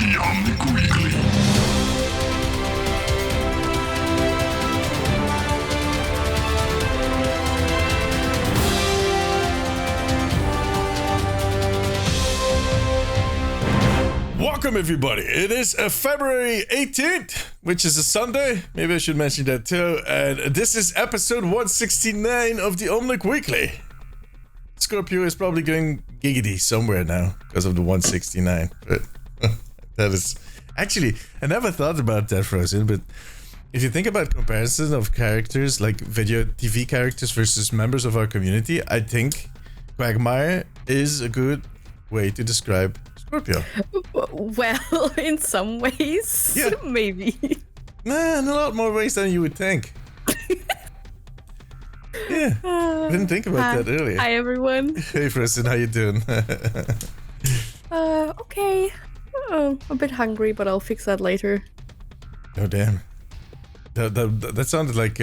The Omnic Weekly. Welcome everybody. It is February 18th, which is a Sunday. Maybe I should mention that too. And this is episode 169 of the Omnic Weekly. Scorpio is probably going giggity somewhere now because of the 169. But that is actually, I never thought about that, Frozen. But if you think about comparisons of characters, like video TV characters versus members of our community, I think Quagmire is a good way to describe Scorpio. Well, in some ways, yeah. Maybe. Nah, in a lot more ways than you would think. Yeah, I didn't think about that earlier. Hi, everyone. Hey, Preston, how you doing? Okay. A bit hungry, but I'll fix that later. Oh, damn. That sounded like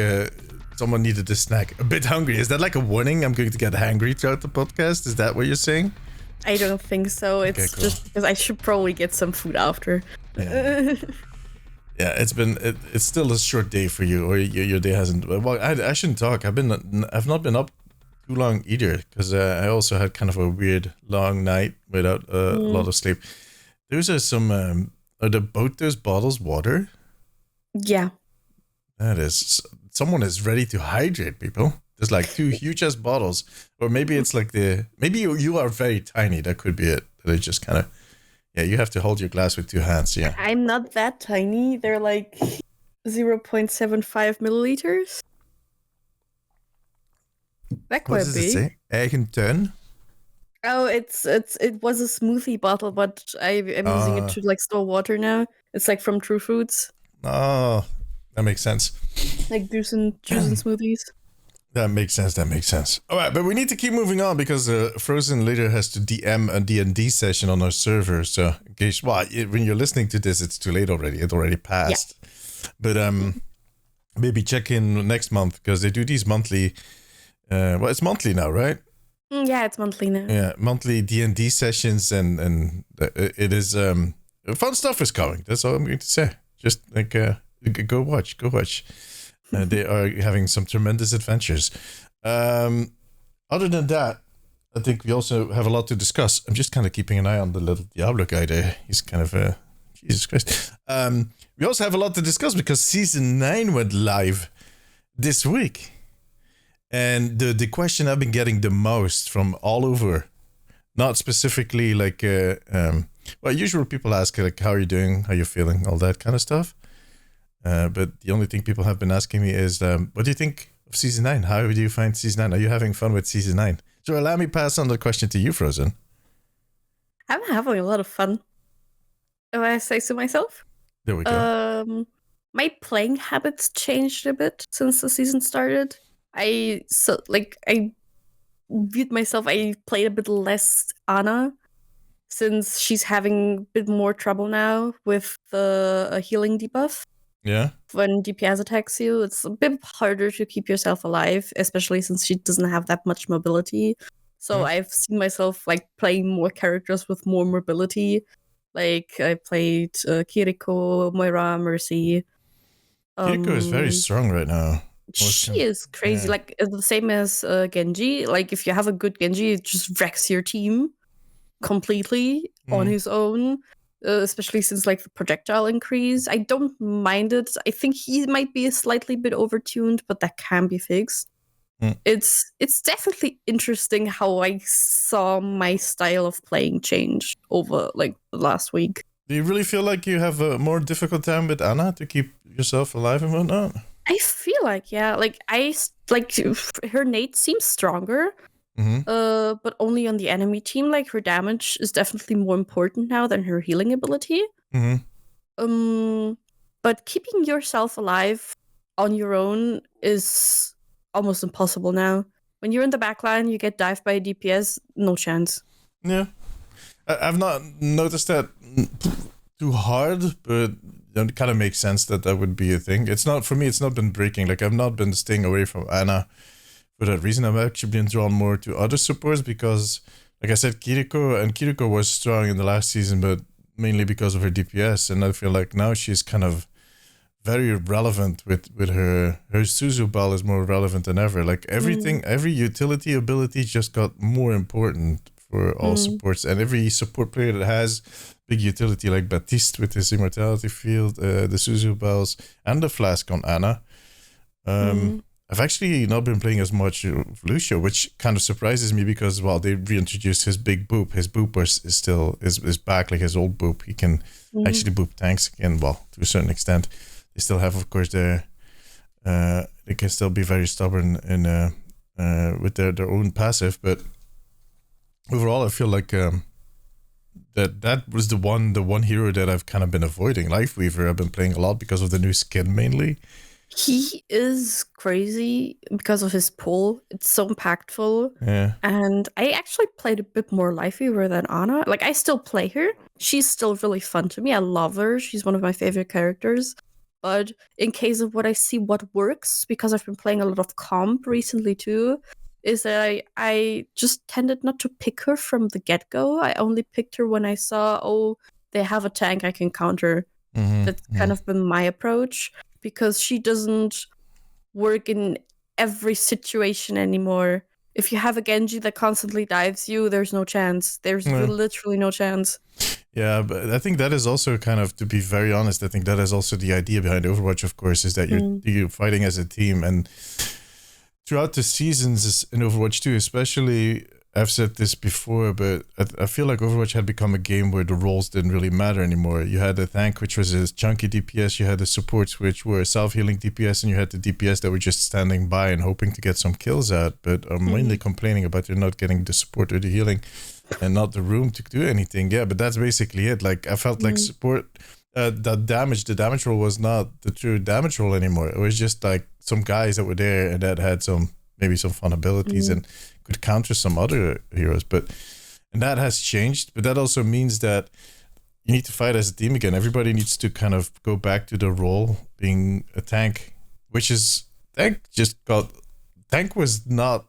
someone needed a snack. A bit hungry. Is that like a warning? I'm going to get hangry throughout the podcast? Is that what you're saying? I don't think so. It's okay, cool. Just because I should probably get some food after. Yeah, yeah, it's still a short day for you, or your day hasn't. Well, I shouldn't talk. I've not been up too long either, because I also had kind of a weird long night without a lot of sleep. Those are some are both those bottles water? Yeah. That is, someone is ready to hydrate people. There's like two huge ass bottles, or maybe it's like maybe you are very tiny. That could be it. That it just kind of, yeah, you have to hold your glass with two hands. Yeah, I'm not that tiny. They're like 0.75 milliliters. That quite what does big. it say? Eigen turn. Oh, it was a smoothie bottle, but I'm using it to like store water now. It's like from True Foods. Oh, that makes sense. Like juicing smoothies. That makes sense. All right, but we need to keep moving on because Frozen later has to DM a D&D session on our server. So, in case, when you're listening to this, it's too late already. It already passed. Yeah. But maybe check in next month because they do these monthly. It's monthly now, right? Yeah, it's monthly now. Yeah, monthly D&D sessions, and it is fun stuff is coming. That's all I'm going to say. Just like go watch. They are having some tremendous adventures. Other than that, I think we also have a lot to discuss. I'm just kind of keeping an eye on the little Diablo guy there. He's kind of Jesus Christ. We also have a lot to discuss because season 9 went live this week. And the question I've been getting the most from all over, not specifically like, usual people ask like, how are you doing? How you feeling? All that kind of stuff. But the only thing people have been asking me is, what do you think of season 9? How do you find season 9? Are you having fun with season 9? So allow me pass on the question to you, Frozen. I'm having a lot of fun. If I say so myself. There we go. My playing habits changed a bit since the season started. I viewed myself, I played a bit less Anna since she's having a bit more trouble now with the healing debuff. Yeah. When DPS attacks you, it's a bit harder to keep yourself alive, especially since she doesn't have that much mobility. So I've seen myself like playing more characters with more mobility. Like I played Kiriko, Moira, Mercy. Kiriko is very strong right now. She is crazy. Yeah. Like the same as Genji. Like if you have a good Genji, it just wrecks your team completely on his own. Especially since like the projectile increase. I don't mind it. I think he might be a slightly bit overtuned, but that can be fixed. It's definitely interesting how I saw my style of playing change over like the last week. Do you really feel like you have a more difficult time with Anna to keep yourself alive and whatnot? I feel like, yeah. Like her Nate seems stronger. But only on the enemy team. Like her damage is definitely more important now than her healing ability. But keeping yourself alive on your own is almost impossible now. When you're in the backline, you get dived by a DPS, no chance. Yeah, I've not noticed that too hard, but it kind of makes sense that would be a thing. It's not for me. It's not been breaking. Like I've not been staying away from Anna. For that reason, I've actually been drawn more to other supports because, like I said, Kiriko was strong in the last season, but mainly because of her DPS, and I feel like now she's kind of very relevant with her Suzu Ball is more relevant than ever. Like everything, every utility ability just got more important for all supports, and every support player that has big utility like Baptiste with his immortality field, the Suzu Bells, and the flask on Ana. I've actually not been playing as much of Lucio, which kind of surprises me because, well, they reintroduced his big boop. His boop is still is back, like his old boop. He can actually boop tanks again, well, to a certain extent. They still have, of course, they can still be very stubborn in with their own passive, but overall, I feel like that was the one hero that I've kind of been avoiding. Lifeweaver, I've been playing a lot because of the new skin mainly. He is crazy because of his pull. It's so impactful. Yeah. And I actually played a bit more Lifeweaver than Ana. Like, I still play her. She's still really fun to me. I love her. She's one of my favorite characters. But in case of what I see what works, because I've been playing a lot of comp recently too, is that I just tended not to pick her from the get-go. I only picked her when I saw, oh, they have a tank I can counter. That's kind of been my approach, because she doesn't work in every situation anymore. If you have a Genji that constantly dives you, there's no chance. There's literally no chance. Yeah, but I think that is also kind of, to be very honest, I think that is also the idea behind Overwatch, of course, is that you're fighting as a team. And throughout the seasons in Overwatch 2, especially, I've said this before, but I feel like Overwatch had become a game where the roles didn't really matter anymore. You had the tank, which was a chunky DPS, you had the supports, which were self-healing DPS, and you had the DPS that were just standing by and hoping to get some kills out, but are mainly complaining about you're not getting the support or the healing and not the room to do anything. Yeah, but that's basically it. Like, I felt like support, the damage roll was not the true damage roll anymore. It was just like some guys that were there and that had maybe some fun abilities and could counter some other heroes. And that has changed, but that also means that you need to fight as a team again. Everybody needs to kind of go back to the role being a tank, which is tank was not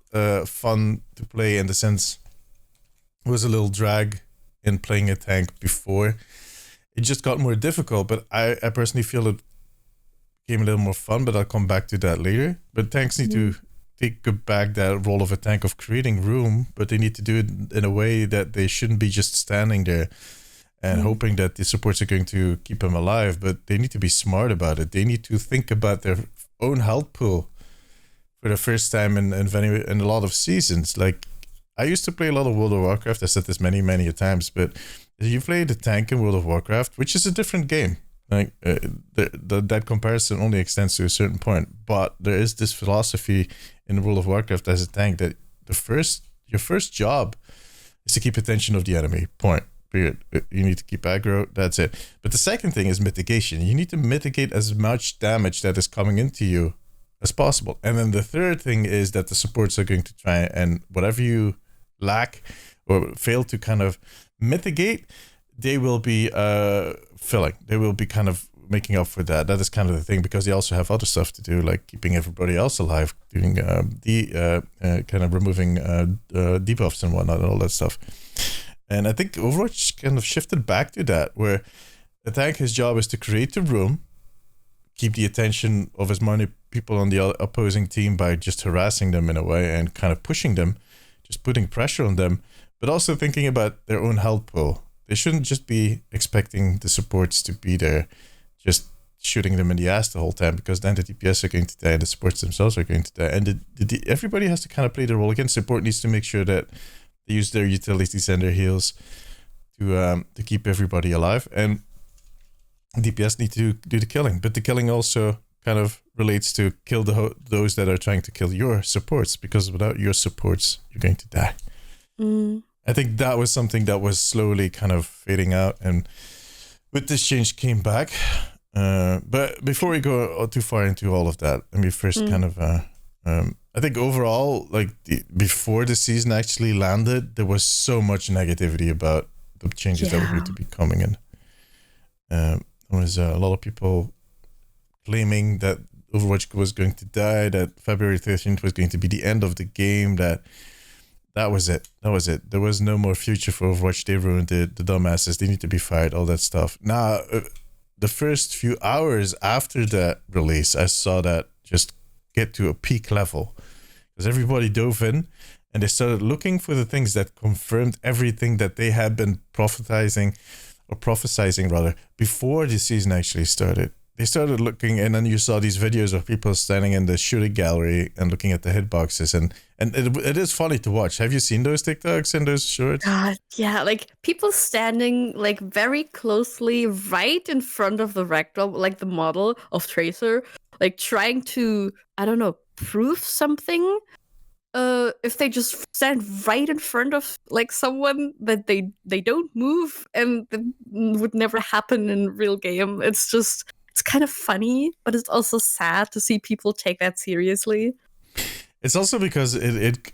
fun to play in the sense it was a little drag in playing a tank before. It just got more difficult, but I personally feel it became a little more fun, but I'll come back to that later. But tanks need to take back that role of a tank of creating room, but they need to do it in a way that they shouldn't be just standing there and hoping that the supports are going to keep them alive, but they need to be smart about it. They need to think about their own health pool for the first time in a lot of seasons. Like, I used to play a lot of World of Warcraft. I said this many times, but you play the tank in World of Warcraft, which is a different game. Like that comparison only extends to a certain point, but there is this philosophy in World of Warcraft as a tank that your first job is to keep attention of the enemy. Point. Period. You need to keep aggro. That's it. But the second thing is mitigation. You need to mitigate as much damage that is coming into you as possible. And then the third thing is that the supports are going to try and whatever you lack or fail to kind of mitigate, they will be filling. They will be kind of making up for that. That is kind of the thing, because they also have other stuff to do, like keeping everybody else alive, doing kind of removing debuffs and whatnot and all that stuff. And I think Overwatch kind of shifted back to that, where the tank, his job is to create the room, keep the attention of as many people on the opposing team by just harassing them in a way and kind of pushing them, just putting pressure on them, but also thinking about their own health pool. They shouldn't just be expecting the supports to be there, just shooting them in the ass the whole time, because then the DPS are going to die and the supports themselves are going to die. And everybody has to kind of play their role. Again, support needs to make sure that they use their utilities and their heals to keep everybody alive. And DPS need to do the killing. But the killing also kind of relates to kill those that are trying to kill your supports, because without your supports, you're going to die. I think that was something that was slowly kind of fading out, and with this change came back. But before we go too far into all of that, let me first kind of I think overall, like before the season actually landed, there was so much negativity about the changes that were going to be coming in. There was a lot of people claiming that Overwatch was going to die, that February 13th was going to be the end of the game, that that was it. There was no more future for Overwatch. They ruined it. The dumbasses, they need to be fired, all that stuff. Now, the first few hours after that release, I saw that just get to a peak level. Because everybody dove in and they started looking for the things that confirmed everything that they had been prophesizing before the season actually started. They started looking, and then you saw these videos of people standing in the shooting gallery and looking at the hitboxes, and it is funny to watch. Have you seen those TikToks and those shorts? God, yeah, like people standing like very closely right in front of the ragdoll, like the model of Tracer, like trying to, I don't know, prove something. If they just stand right in front of like someone that they don't move, and that would never happen in real game. It's kind of funny, but it's also sad to see people take that seriously. It's also because it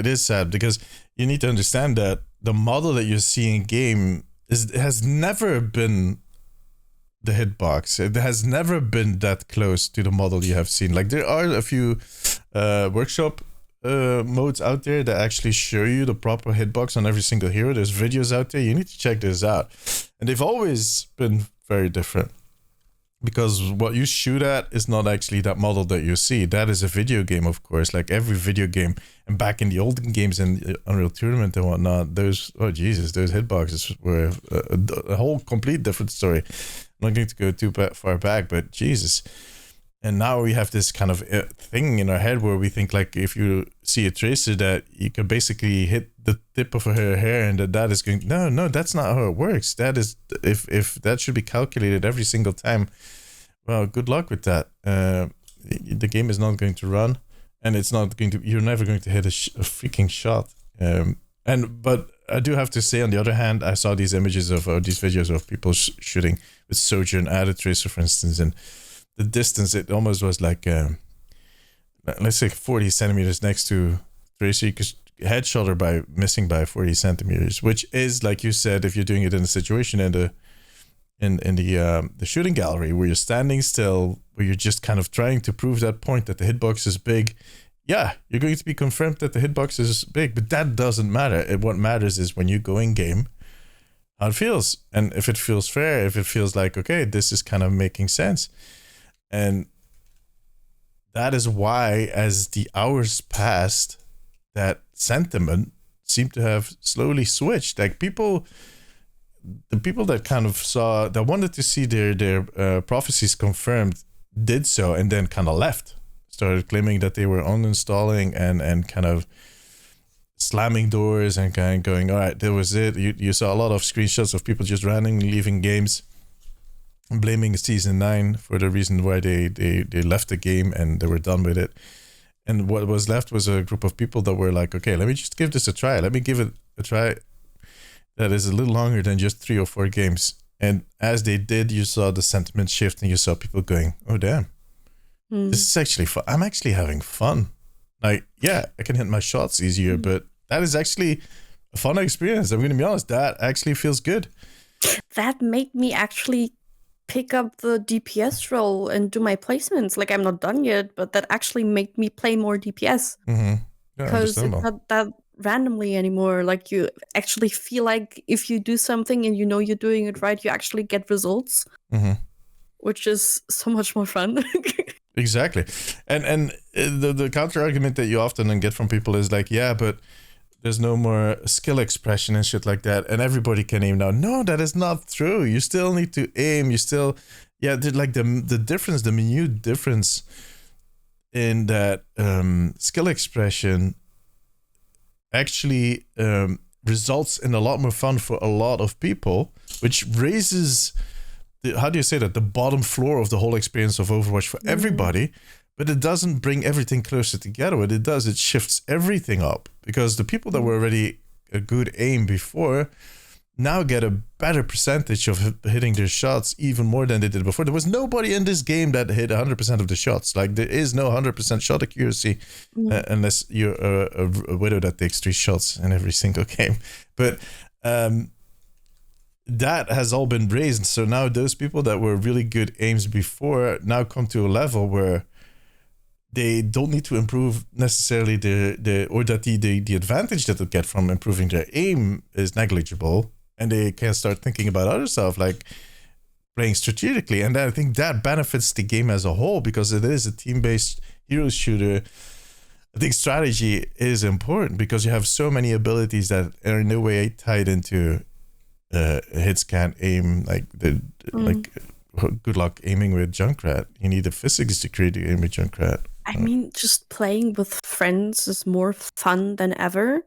is sad, because you need to understand that the model that you see in game has never been the hitbox. It has never been that close to the model you have seen. Like, there are a few workshop modes out there that actually show you the proper hitbox on every single hero. There's videos out there. You need to check this out. And they've always been very different, because what you shoot at is not actually that model that you see. That is a video game, of course, like every video game. And back in the olden games in Unreal Tournament and whatnot, those hitboxes were a whole complete different story. I'm not going to go too far back, but Jesus. And now we have this kind of thing in our head where we think, like, if you see a Tracer, that you can basically hit the tip of her hair and that is going. No, that's not how it works. That is, if that should be calculated every single time, well, good luck with that. The game is not going to run, and it's not going to. You're never going to hit a freaking shot. But I do have to say, on the other hand, I saw these images of these videos of people shooting with Sojourn at a Tracer, for instance, and the distance, it almost was like, let's say 40 centimeters next to Tracer. You could headshot her by missing by 40 centimeters, which is, like you said, if you're doing it in a situation in the shooting gallery where you're standing still, where you're just kind of trying to prove that point that the hitbox is big. Yeah, you're going to be confirmed that the hitbox is big, but that doesn't matter. What matters is when you go in game, how it feels. And if it feels fair, if it feels like, okay, this is kind of making sense. And that is why, as the hours passed, that sentiment seemed to have slowly switched. Like, the people that kind of saw, that wanted to see their prophecies confirmed, did so, and then kind of left, started claiming that they were uninstalling and kind of slamming doors and kind of going, all right, that was it. You saw a lot of screenshots of people just randomly leaving games, blaming season 9 for the reason why they left the game and they were done with it. And what was left was a group of people that were like, okay, let me just give this a try. Let me give it a try that is a little longer than just 3 or 4 games. And as they did, you saw the sentiment shift and you saw people going, oh, damn, this is actually fun. I'm actually having fun. Like, yeah, I can hit my shots easier, but that is actually a fun experience. I'm going to be honest, that actually feels good. That made me actually pick up the DPS role and do my placements. Like, I'm not done yet, but that actually made me play more DPS. Mm-hmm. Yeah, because it's not that randomly anymore. Like, you actually feel like if you do something and you know you're doing it right, you actually get results, which is so much more fun. Exactly. And the counter argument that you often get from people is like, yeah, but there's no more skill expression and shit like that, and everybody can aim now. No, that is not true. You still need to aim. You still, like the difference, the minute difference in that skill expression actually results in a lot more fun for a lot of people, which raises the bottom floor of the whole experience of Overwatch for everybody. But it doesn't bring everything closer together. What it does, it shifts everything up, because the people that were already a good aim before now get a better percentage of hitting their shots, even more than they did before. There was nobody in this game that hit 100% of the shots. Like, there is no 100% shot accuracy unless you're a widow that takes 3 shots in every single game. But that has all been raised. So now those people that were really good aims before now come to a level where they don't need to improve necessarily the advantage that they get from improving their aim is negligible, and they can start thinking about other stuff like playing strategically. And I think that benefits the game as a whole because it is a team-based hero shooter. I think strategy is important because you have so many abilities that are in no way tied into hit, scan, aim. Like good luck aiming with Junkrat. You need the physics to create the aim with Junkrat. I mean, just playing with friends is more fun than ever.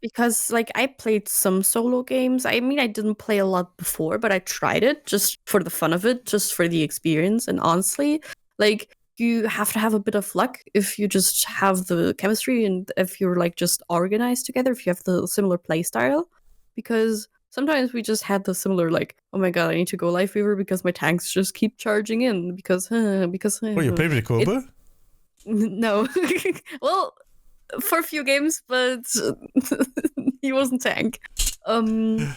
Because, like, I played some solo games. I mean, I didn't play a lot before, but I tried it just for the fun of it, just for the experience. And honestly, like, you have to have a bit of luck if you just have the chemistry and if you're, like, just organized together, if you have the similar play style. Because sometimes we just had the similar, like, oh my god, I need to go Life Weaver because my tanks just keep charging in because. Oh, you played with Koba? No. Well, for a few games, but he wasn't tank. And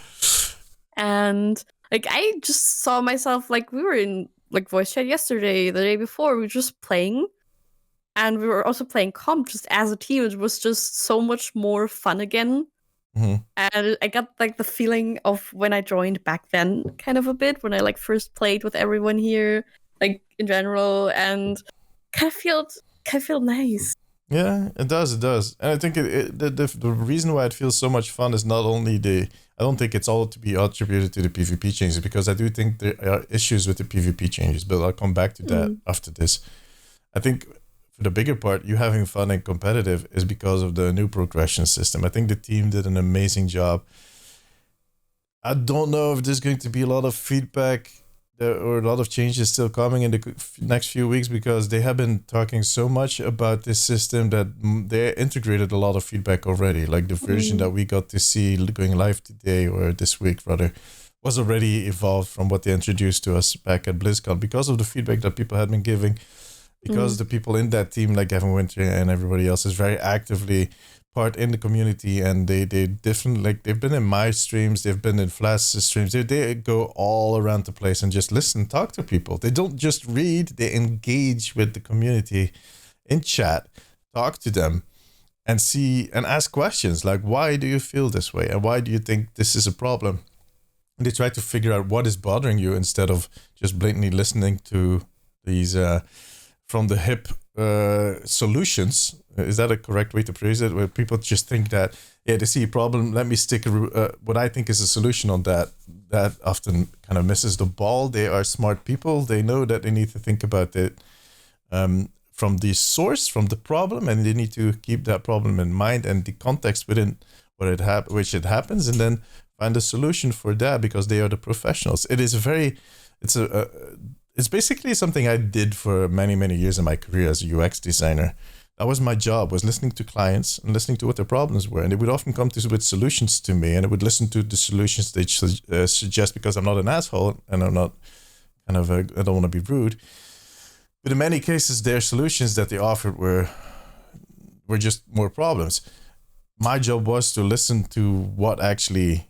like I just saw myself, like, we were in like voice chat yesterday, the day before, we were just playing, and we were also playing comp just as a team. It was just so much more fun again. And I got like the feeling of when I joined back then, kind of a bit, when I like first played with everyone here, like in general, and kind of feel nice. Yeah, it does. And I think the reason why it feels so much fun is not only I don't think it's all to be attributed to the PvP changes, because I do think there are issues with the PvP changes, but I'll come back to that after this. I think for the bigger part, you having fun and competitive is because of the new progression system. I think the team did an amazing job. I don't know if there's going to be a lot of feedback or a lot of changes still coming in the next few weeks, because they have been talking so much about this system that they integrated a lot of feedback already. Like the version that we got to see going live today, or this week rather, was already evolved from what they introduced to us back at BlizzCon, because of the feedback that people had been giving, because the people in that team, like Gavin Winter and everybody else, is very actively part in the community, and they different, like they've been in my streams, they've been in Flash's streams, they go all around the place and just listen, talk to people. They don't just read, they engage with the community in chat, talk to them, and see and ask questions like, why do you feel this way, and why do you think this is a problem? And they try to figure out what is bothering you instead of just blatantly listening to these from the hip solutions. Is that a correct way to phrase it? Where people just think that, yeah, they see a problem, let me stick what I think is a solution on that. That often kind of misses the ball. They are smart people. They know that they need to think about it from the source, from the problem, and they need to keep that problem in mind and the context within which it happens, and then find a solution for that, because they are the professionals. It's basically something I did for many, many years in my career as a UX designer. That was my job, was listening to clients and listening to what their problems were. And they would often come with solutions to me, and I would listen to the solutions they suggest, because I'm not an asshole and I'm not I don't want to be rude. But in many cases, their solutions that they offered were just more problems. My job was to listen to what actually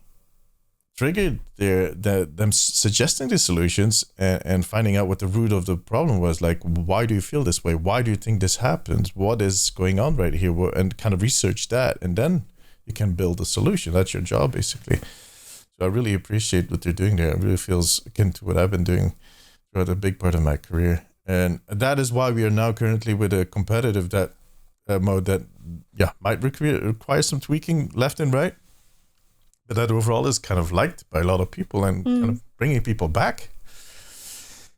triggered them suggesting the solutions, and finding out what the root of the problem was. Like, why do you feel this way? Why do you think this happens? What is going on right here? And kind of research that, and then you can build a solution. That's your job, basically. So I really appreciate what they're doing there. It really feels akin to what I've been doing throughout a big part of my career. And that is why we are now currently with a competitive mode that might require some tweaking left and right. But that overall is kind of liked by a lot of people, and kind of bringing people back.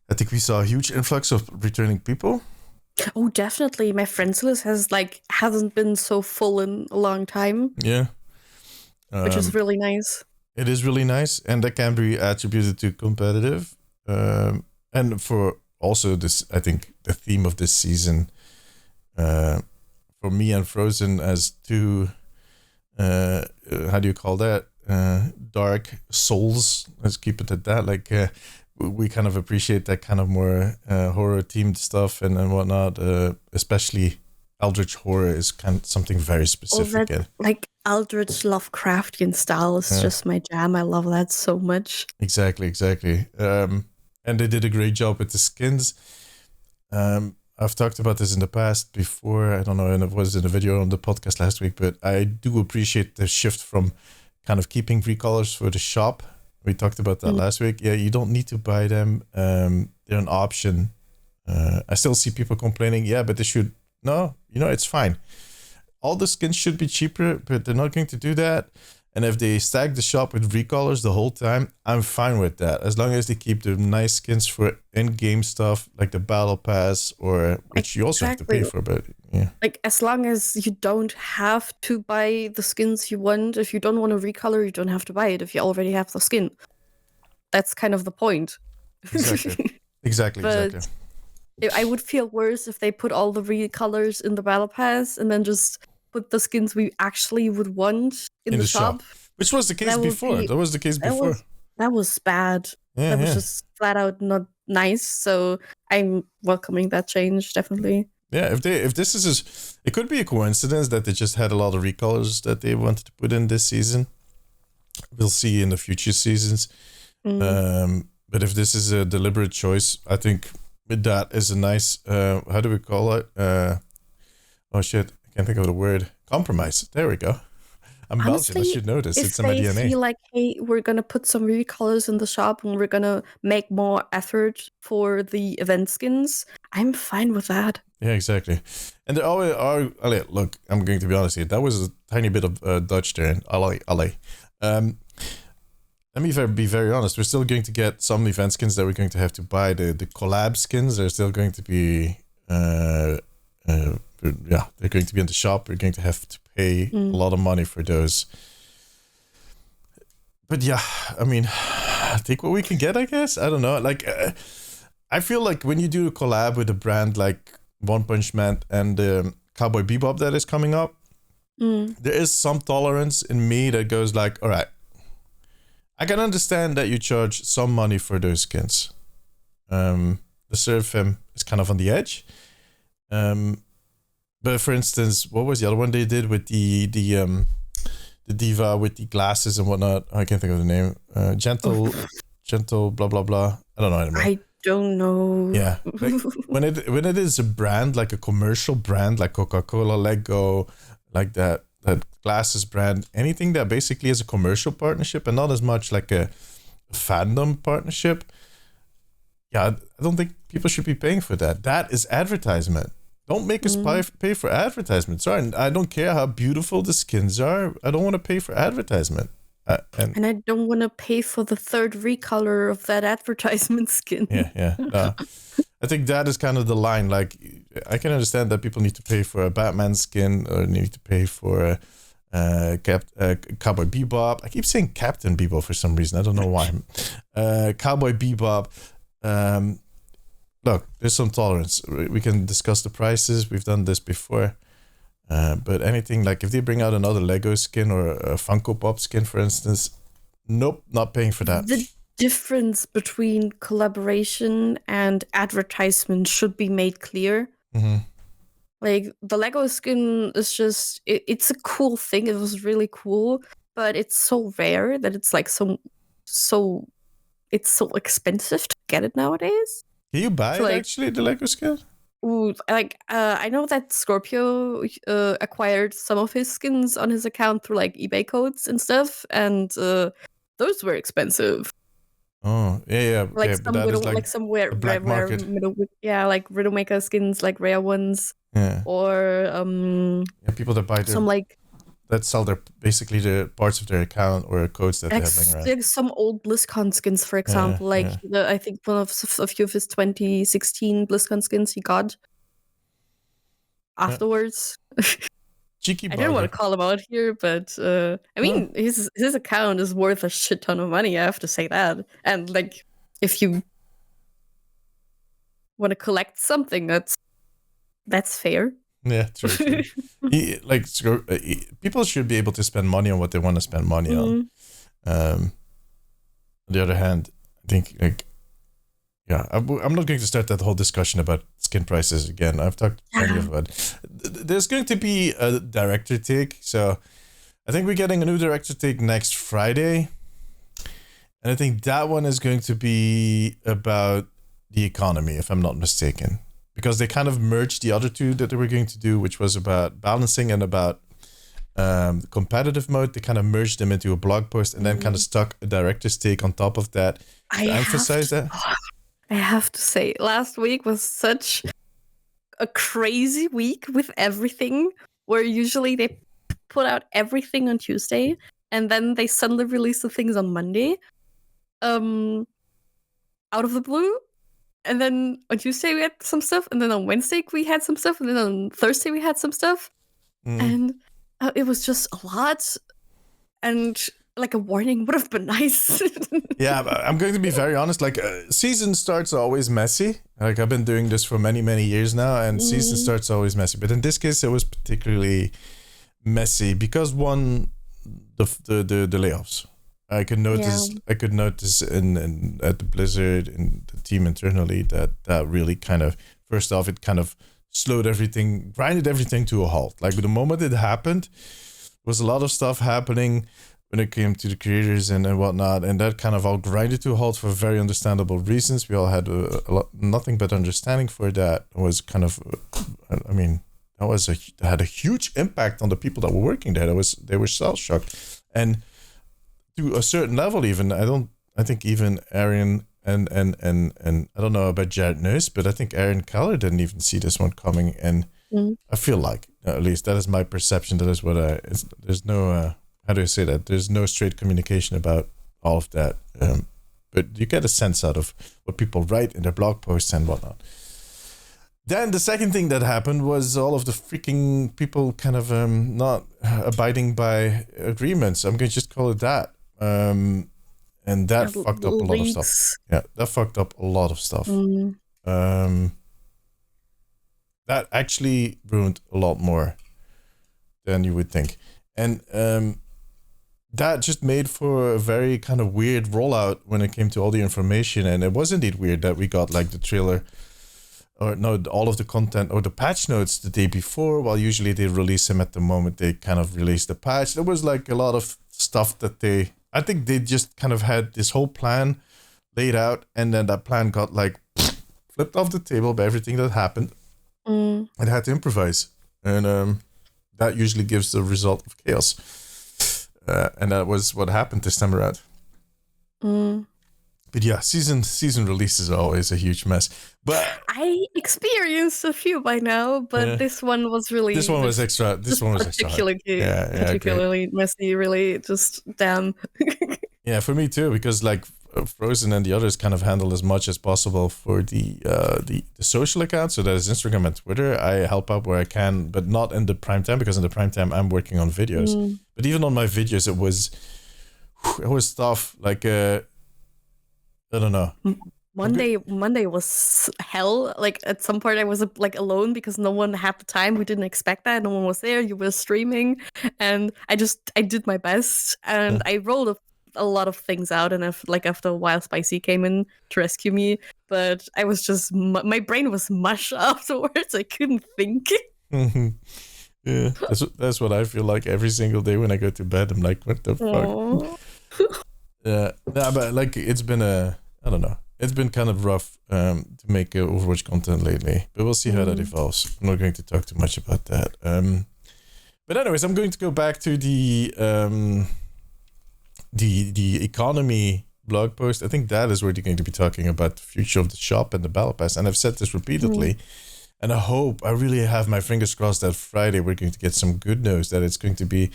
I think we saw a huge influx of returning people. Oh, definitely. My friends list hasn't been so full in a long time. Yeah. Which is really nice. It is really nice, and that can be attributed to competitive. And for also this, I think the theme of this season, for me and Frozen as two, how do you call that? Dark souls. Let's keep it at that. Like we kind of appreciate that kind of more horror themed stuff and whatnot. Especially Eldritch horror is kind of something very specific. Like Eldritch Lovecraftian style is just my jam. I love that so much. Exactly. And they did a great job with the skins. I've talked about this in the past before. I don't know, and it was in a video on the podcast last week, but I do appreciate the shift from kind of keeping recolors for the shop. We talked about that last week. Yeah, you don't need to buy them. They're an option. I still see people complaining, yeah, but they should. No, it's fine. All the skins should be cheaper, but they're not going to do that. And if they stack the shop with recolors the whole time, I'm fine with that. As long as they keep the nice skins for in-game stuff, like the battle pass, or which you also have to pay for. But yeah, like as long as you don't have to buy the skins you want. If you don't want to recolor, you don't have to buy it. If you already have the skin, that's kind of the point. Exactly. But I would feel worse if they put all the recolors in the battle pass and then just put the skins we actually would want in the shop. Which was the case before. That was the case before. That was bad. Yeah, that was just flat out not nice. So I'm welcoming that change, definitely. Yeah, if this is it could be a coincidence that they just had a lot of recolors that they wanted to put in this season. We'll see in the future seasons. But if this is a deliberate choice, I think that is a nice how do we call it? Oh shit, I can't think of the word. Compromise. There we go. I'm Honestly, Belgian. I should know this. It's in my if DNA. they feel like, hey, we're gonna put some recolors in the shop and we're gonna make more effort for the event skins, I'm fine with that. Yeah, exactly. And there always are. Look, I'm going to be honest here. That was a tiny bit of Dutch there in Ale. Let me be very honest. We're still going to get some event skins that we're going to have to buy. The collab skins are still going to be. They're going to be in the shop. We're going to have to pay a lot of money for those. But yeah, I mean, take what we can get, I guess. I don't know. Like, I feel like when you do a collab with a brand like One Punch Man and Cowboy Bebop that is coming up, there is some tolerance in me that goes like, all right, I can understand that you charge some money for those skins. The Seraphim is kind of on the edge. But for instance, what was the other one they did with the diva with the glasses and whatnot? I can't think of the name. Gentle, blah blah blah. I don't know anymore. I don't know. Yeah, like when it is a brand, like a commercial brand, like Coca-Cola, Lego, like that glasses brand, anything that basically is a commercial partnership and not as much like a fandom partnership. Yeah, I don't think people should be paying for that. That is advertisement. Don't make us pay for advertisement. Sorry, I don't care how beautiful the skins are. I don't want to pay for advertisement. And I don't want to pay for the third recolor of that advertisement skin. Yeah. I think that is kind of the line. Like, I can understand that people need to pay for a Batman skin or need to pay for Cowboy Bebop. I keep saying Captain Bebop for some reason. I don't know why. Cowboy Bebop. Look, there's some tolerance. We can discuss the prices. We've done this before. But anything like if they bring out another Lego skin or a Funko Pop skin, for instance, nope, not paying for that. The difference between collaboration and advertisement should be made clear. Like the Lego skin is just, it's a cool thing. It was really cool, but it's so rare that it's like it's so expensive to get it nowadays. Can you buy it actually, the Lego skin? Ooh, I know that Scorpio acquired some of his skins on his account through like eBay codes and stuff, and those were expensive. Oh, yeah. Like yeah, some rare black market. Like Widowmaker skins, like rare ones. Yeah. Or people that buy that sell basically the parts of their account or codes that they have lying around. Like some old BlizzCon skins, for example. I think one of a few of his 2016 BlizzCon skins he got afterwards. Cheeky I didn't want to call him out here, but I mean, his account is worth a shit ton of money. I have to say that. And like, if you want to collect something, that's fair. Yeah, true. People should be able to spend money on what they want to spend money on. On the other hand, I think I'm not going to start that whole discussion about skin prices again. I've talked plenty about it. There's going to be a director take, so I think we're getting a new director take next Friday, and I think that one is going to be about the economy, if I'm not mistaken. because they kind of merged the other two that they were going to do, which was about balancing and about competitive mode. They kind of merged them into a blog post and then kind of stuck a director's take on top of that to emphasize that. I have to say, last week was such a crazy week with everything, where usually they put out everything on Tuesday and then they suddenly release the things on Monday, out of the blue. And then on Tuesday we had some stuff, and then on Wednesday we had some stuff, and then on Thursday we had some stuff. And it was just a lot. And like a warning would have been nice. Yeah, I'm going to be very honest. Like, season starts are always messy. Like, I've been doing this for many, many years now, and season starts are always messy. But in this case, it was particularly messy because one, the layoffs. I could notice. Yeah. I could notice in at the Blizzard in the team internally that really kind of, first off, it kind of slowed everything, grinded everything to a halt. Like, the moment it happened, was a lot of stuff happening when it came to the creators and whatnot, and that kind of all grinded to a halt for very understandable reasons. We all had nothing but understanding for that. It was kind of, I mean, that had a huge impact on the people that were working there. They were shell-shocked, and to a certain level, even I think even Aaron and I don't know about Jared Nurse, but I think Aaron Keller didn't even see this one coming, and I feel like, at least that is my perception. That is what there's no how do I say that? There's no straight communication about all of that, but you get a sense out of what people write in their blog posts and whatnot. Then the second thing that happened was all of the freaking people kind of not abiding by agreements. I'm going to just call it that. And that fucked up a lot of stuff. Yeah, that fucked up a lot of stuff. That actually ruined a lot more than you would think. And that just made for a very kind of weird rollout when it came to all the information. And it was indeed weird that we got like the trailer, or no, all of the content or the patch notes the day before, while usually they release them at the moment they kind of release the patch. There was like a lot of stuff that I think they just kind of had this whole plan laid out, and then that plan got like flipped off the table by everything that happened. And had to improvise, and that usually gives the result of chaos, and that was what happened this time around. But yeah, season releases are always a huge mess. But I experienced a few by now, but this one was really extra. This one was particularly messy. Really, just damn. Yeah, for me too, because like Frozen and the others kind of handle as much as possible for the social accounts. So that is Instagram and Twitter. I help out where I can, but not in the prime time, because in the prime time I'm working on videos. But even on my videos, it was tough. Like I don't know. Monday was hell. Like at some point I was like alone because no one had the time. We didn't expect that. No one was there. You were streaming, and I did my best, and I rolled a lot of things out, and after a while Spicy came in to rescue me, but I was just my brain was mush afterwards. I couldn't think. Yeah, that's what I feel like every single day when I go to bed. I'm like, what the fuck? Yeah, but like it's been I don't know. It's been kind of rough to make Overwatch content lately, but we'll see how that evolves. I'm not going to talk too much about that. But anyways, I'm going to go back to the economy blog post. I think that is where they're going to be talking about the future of the shop and the battle pass. And I've said this repeatedly, and I really have my fingers crossed that Friday we're going to get some good news, that it's going to be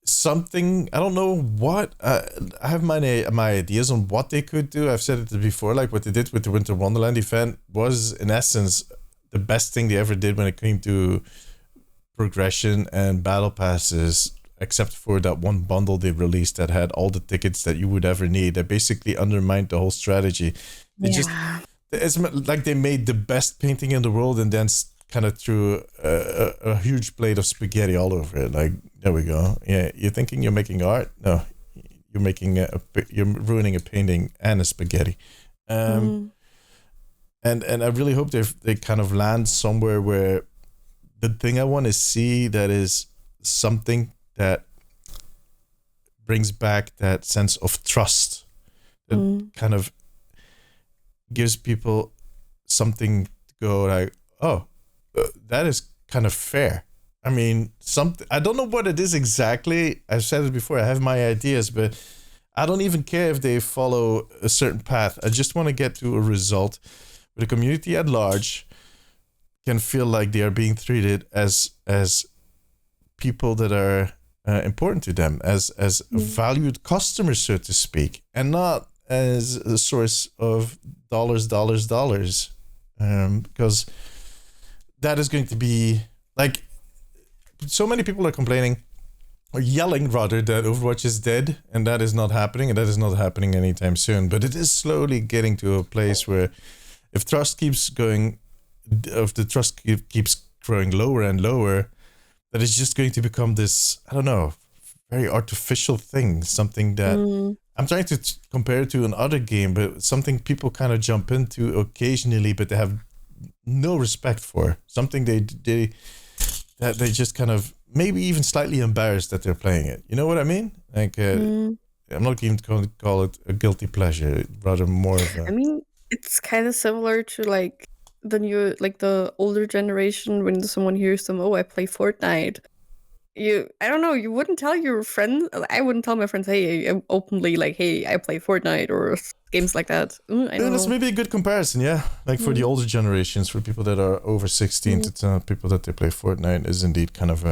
something. I don't know what. I have my ideas on what they could do. I've said it before, like what they did with the Winter Wonderland event was in essence the best thing they ever did when it came to progression and battle passes, except for that one bundle they released that had all the tickets that you would ever need. That basically undermined the whole strategy. It's like they made the best painting in the world and then kind of threw a huge plate of spaghetti all over it. Like, there we go. Yeah, you're thinking you're making art? No, you're making you're ruining a painting and a spaghetti. And I really hope they kind of land somewhere where the thing I want to see that is something that brings back that sense of trust, that kind of gives people something to go like, oh, that is kind of fair. I mean, I don't know what it is exactly. I've said it before. I have my ideas, but I don't even care if they follow a certain path. I just want to get to a result where the community at large can feel like they are being treated as people that are important to them, as valued customers, so to speak, and not as a source of dollars. Because that is going to be like, so many people are complaining or yelling rather that Overwatch is dead, and that is not happening, and that is not happening anytime soon. But it is slowly getting to a place where if trust keeps going, if the trust keeps growing lower and lower, that is just going to become this, I don't know, very artificial thing, something that I'm trying to compare it to another game, but something people kind of jump into occasionally, but they have no respect for, something they just kind of maybe even slightly embarrassed that they're playing it. You know what I mean? Like, I'm not even going to call it a guilty pleasure, rather more of a... I mean, it's kind of similar to like the older generation when someone hears them, oh, I play Fortnite. I don't know, you wouldn't tell your friends. I wouldn't tell my friends, hey, I'm openly like, hey, I play Fortnite or games like that. I don't know. That's maybe a good comparison, yeah. Like for the older generations, for people that are over 16 to tell people that they play Fortnite is indeed kind of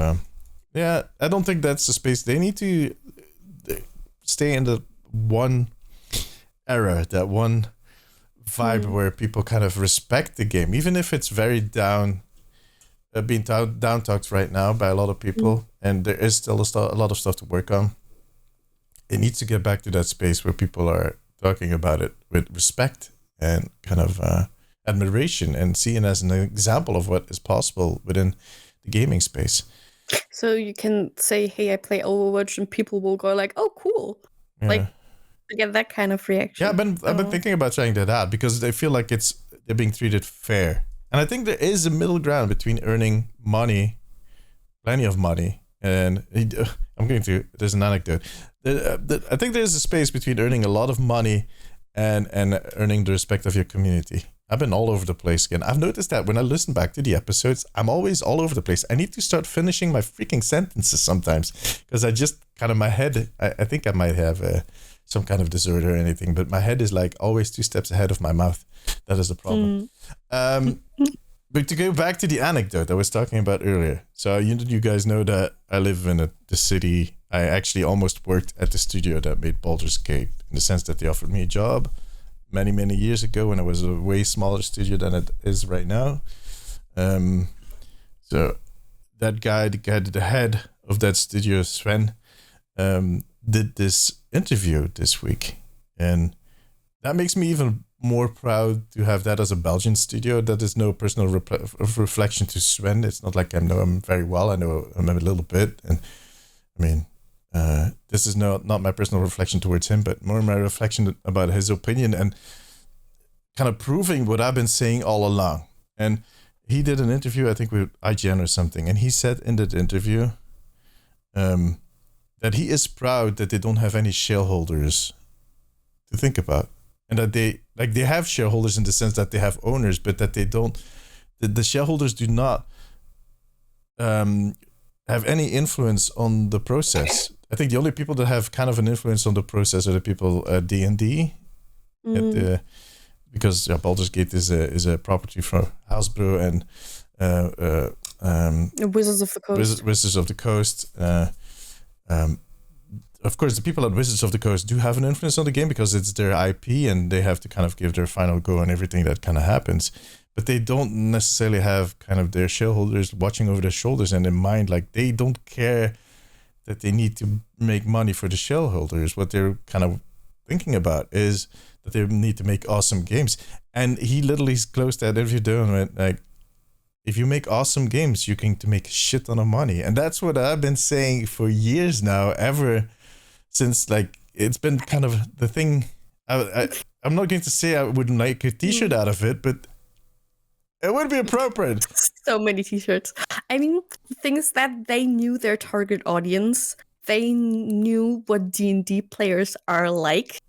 yeah, I don't think that's the space. They need to stay in the one era, that one vibe where people kind of respect the game, even if it's very being down talked right now by a lot of people, and there is still a lot of stuff to work on. It needs to get back to that space where people are talking about it with respect and kind of admiration, and seeing as an example of what is possible within the gaming space. So you can say, hey, I play Overwatch, and people will go like, oh, cool. Yeah. Like, to get that kind of reaction. Yeah, I've been thinking about trying that out, because they feel like they're being treated fair. And I think there is a middle ground between earning money, plenty of money, and there's an anecdote. I think there's a space between earning a lot of money and earning the respect of your community. I've been all over the place again. I've noticed that when I listen back to the episodes, I'm always all over the place. I need to start finishing my freaking sentences sometimes, because I just kind of, my head, I think I might have some kind of disorder or anything, but my head is like always 2 steps ahead of my mouth. That is a problem. But to go back to the anecdote I was talking about earlier. So you guys know that I live in the city. I actually almost worked at the studio that made Baldur's Gate, in the sense that they offered me a job many, many years ago when it was a way smaller studio than it is right now. So that guy, the head of that studio, Sven, did this interview this week. And that makes me even more proud to have that as a Belgian studio. That is no personal reflection to Sven. It's not like I know him very well. I know him a little bit. And I mean, this is not my personal reflection towards him, but more my reflection about his opinion and kind of proving what I've been saying all along. And he did an interview, I think with IGN or something, and he said in that interview that he is proud that they don't have any shareholders to think about, and that they have shareholders in the sense that they have owners, but that they don't. The shareholders do not have any influence on the process. I think the only people that have kind of an influence on the process are the people at D&D, because Baldur's Gate is a property from Hasbro and Wizards of the Coast. Wizards of the Coast. Of course, the people at Wizards of the Coast do have an influence on the game because it's their IP and they have to kind of give their final go on everything that kind of happens. But they don't necessarily have kind of their shareholders watching over their shoulders and in mind. Like, they don't care that they need to make money for the shareholders. What they're kind of thinking about is that they need to make awesome games. And he literally closed that interview down and went like, if you make awesome games, you're going to make a shit ton of money. And that's what I've been saying for years now, ever since, like, it's been kind of the thing. I'm not going to say I would like a t-shirt out of it, but it would be appropriate. So many t-shirts. I mean, the thing is that they knew their target audience. They knew what D&D players are like.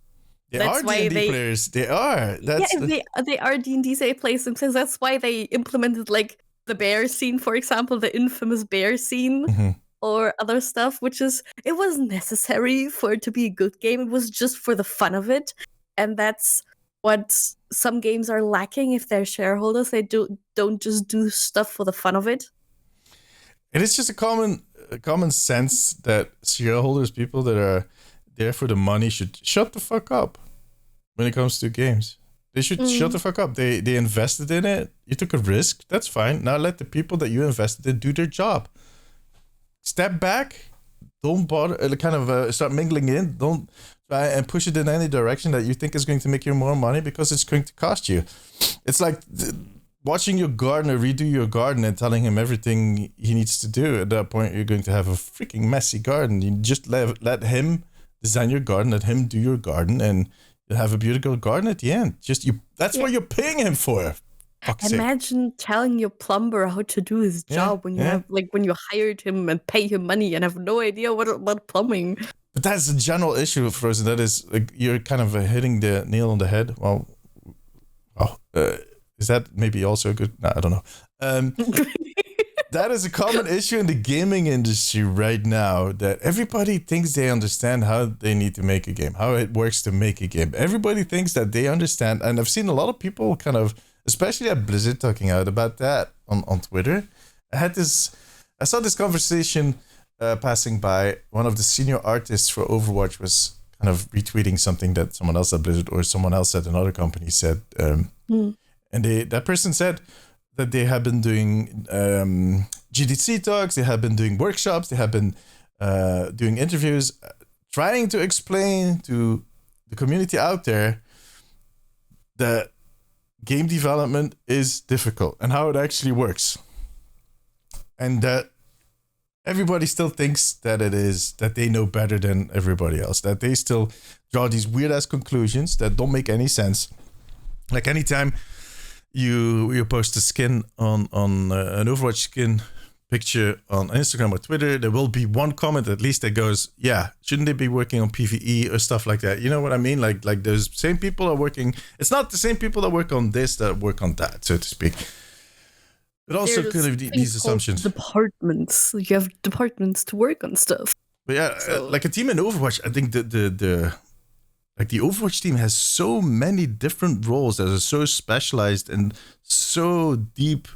They That's are why D&D players. They are. That's they are D&D players themselves. That's why they implemented like the bear scene, for example, the infamous bear scene. Mhm. Or other stuff, which is, it wasn't necessary for it to be a good game. It was just for the fun of it. And that's what some games are lacking if they're shareholders. They don't just do stuff for the fun of it. It is just a common sense that shareholders, people that are there for the money, should shut the fuck up when it comes to games. They should shut the fuck up. They invested in it. You took a risk. That's fine. Now let the people that you invested in do their job. Step back. Don't bother. Start mingling in. Don't try and push it in any direction that you think is going to make you more money, because it's going to cost you. It's like watching your gardener redo your garden and telling him everything he needs to do. At that point, you're going to have a freaking messy garden. You just let him design your garden, let him do your garden, and you'll have a beautiful garden at the end. That's what you're paying him for. Imagine telling your plumber how to do his job when you have when you hired him and pay him money and have no idea what about plumbing. But that's a general issue with Frozen. That is, like, you're kind of hitting the nail on the head. Well, is that maybe also a good? No, I don't know. That is a common issue in the gaming industry right now, that everybody thinks they understand how they need to make a game, how it works to make a game. Everybody thinks that they understand. And I've seen a lot of people kind of, especially at Blizzard, talking out about that on Twitter. I saw this conversation passing by. One of the senior artists for Overwatch was kind of retweeting something that someone else at Blizzard or someone else at another company said. And that person said that they have been doing GDC talks, they have been doing workshops, they have been doing interviews, trying to explain to the community out there that game development is difficult and how it actually works. And that everybody still thinks that it is, that they know better than everybody else, that they still draw these weird ass conclusions that don't make any sense. Like anytime you post a skin on an Overwatch skin picture on Instagram or Twitter, there will be one comment at least that goes, yeah, shouldn't they be working on PvE or stuff like that? You know what I mean? Like those same people are working. It's not the same people that work on this that work on that, so to speak. But also kind of these assumptions. Departments. You have departments to work on stuff. But yeah, like a team in Overwatch, I think the Overwatch team has so many different roles that are so specialized and so deep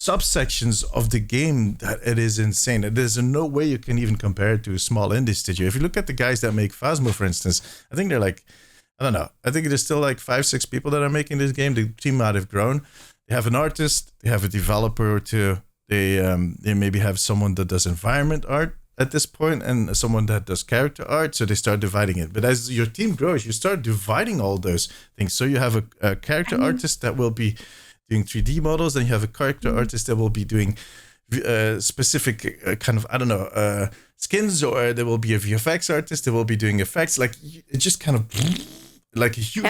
subsections of the game that it is insane. There's no way you can even compare it to a small indie studio. If you look at the guys that make Phasmo, for instance, I think they're like, I don't know, I think there's still like 5-6 people that are making this game. The team might have grown. They have an artist, they have a developer or two, they maybe have someone that does environment art at this point and someone that does character art, so they start dividing it. But as your team grows, you start dividing all those things. So you have a character artist that will be doing 3D models, then you have a character artist that will be doing specific kind of, skins, or there will be a VFX artist that will be doing effects. Like, it just kind of like a huge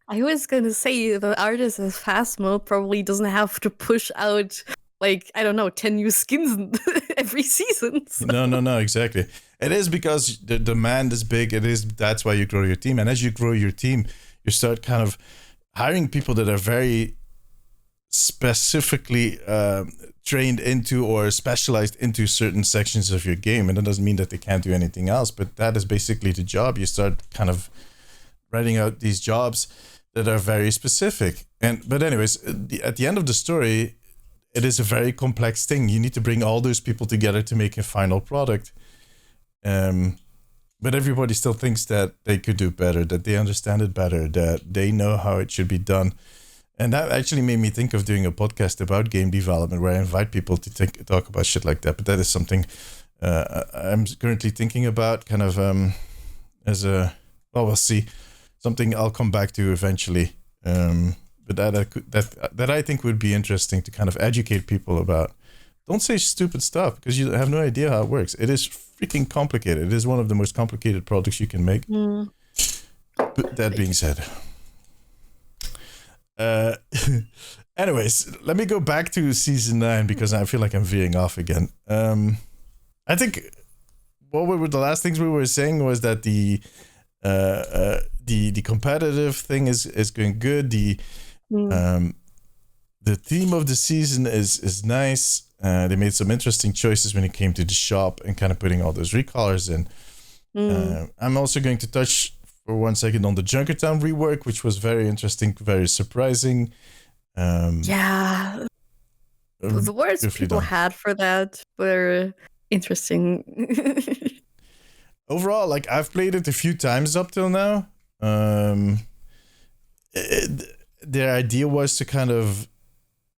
I was going to say the artist of Phasmo probably doesn't have to push out, 10 new skins every season. So. No, exactly. It is because the demand is big. That's why you grow your team. And as you grow your team, you start kind of hiring people that are very specifically trained into or specialized into certain sections of your game. And that doesn't mean that they can't do anything else, but that is basically the job. You start kind of writing out these jobs that are very specific. But anyways, at the end of the story, it is a very complex thing. You need to bring all those people together to make a final product. But everybody still thinks that they could do better, that they understand it better, that they know how it should be done. And that actually made me think of doing a podcast about game development where I invite people to talk about shit like that. But that is something I'm currently thinking about, kind of we'll see. Something I'll come back to eventually. But that I think would be interesting to kind of educate people about. Don't say stupid stuff because you have no idea how it works. It is freaking complicated. It is one of the most complicated products you can make. But that being said, anyways, let me go back to season 9 because I feel like I'm veering off again. I think what were the last things we were saying was that the The competitive thing is going good. The theme of the season is nice. They made some interesting choices when it came to the shop and kind of putting all those recolors in. I'm also going to touch for 1 second on the Junkertown rework, which was very interesting, very surprising. The words people had for that were interesting. Overall, like I've played it a few times up till now. Their idea was to kind of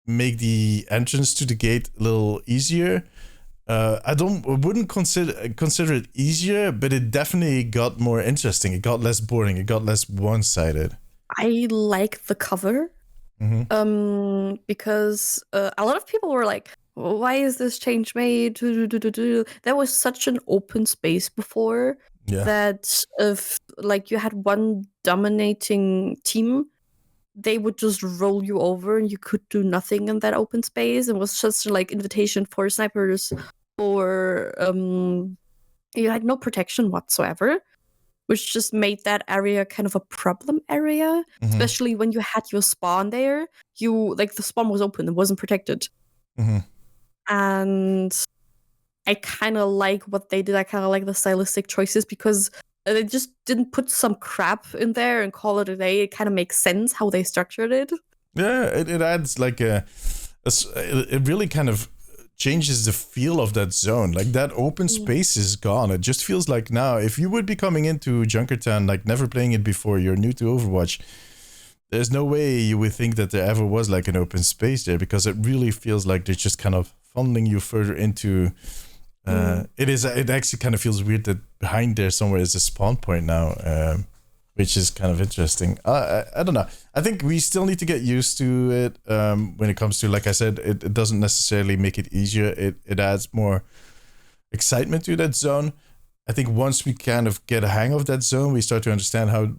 make the entrance to the gate a little easier. I wouldn't consider it easier, but it definitely got more interesting. It got less boring. It got less one-sided. I like the cover, because a lot of people were like, "Why is this change made?" There was such an open space before that if like you had one dominating team, they would just roll you over and you could do nothing in that open space. It was just like invitation for snipers, or you had no protection whatsoever, which just made that area kind of a problem area, especially when you had your spawn there. You like the spawn was open, it wasn't protected. And I kind of like what they did. I kind of like the stylistic choices because they just didn't put some crap in there and call it a day. It kind of makes sense how they structured it. Yeah, it adds like it really kind of changes the feel of that zone. Like that open space is gone. It just feels like now, if you would be coming into Junkertown, like never playing it before, you're new to Overwatch, there's no way you would think that there ever was like an open space there, because it really feels like they're just kind of funneling you further into. It actually kind of feels weird that behind there somewhere is a spawn point now, which is kind of interesting. I don't know. I think we still need to get used to it when it comes to, like I said, it doesn't necessarily make it easier. It adds more excitement to that zone. I think once we kind of get a hang of that zone, we start to understand how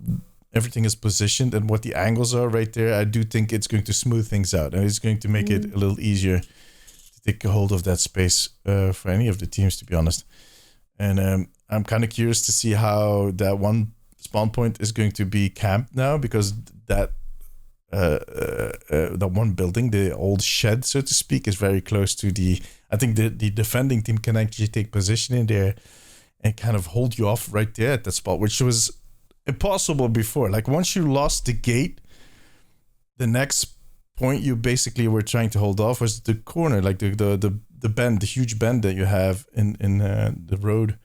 everything is positioned and what the angles are right there. I do think it's going to smooth things out, and it's going to make it a little easier take a hold of that space for any of the teams, to be honest. And I'm kind of curious to see how that one spawn point is going to be camped now, because that one building, the old shed, so to speak, is very close to I think the defending team can actually take position in there and kind of hold you off right there at that spot, which was impossible before. Like once you lost the gate, the next point you basically were trying to hold off was the corner, like the bend, the huge bend that you have in the road.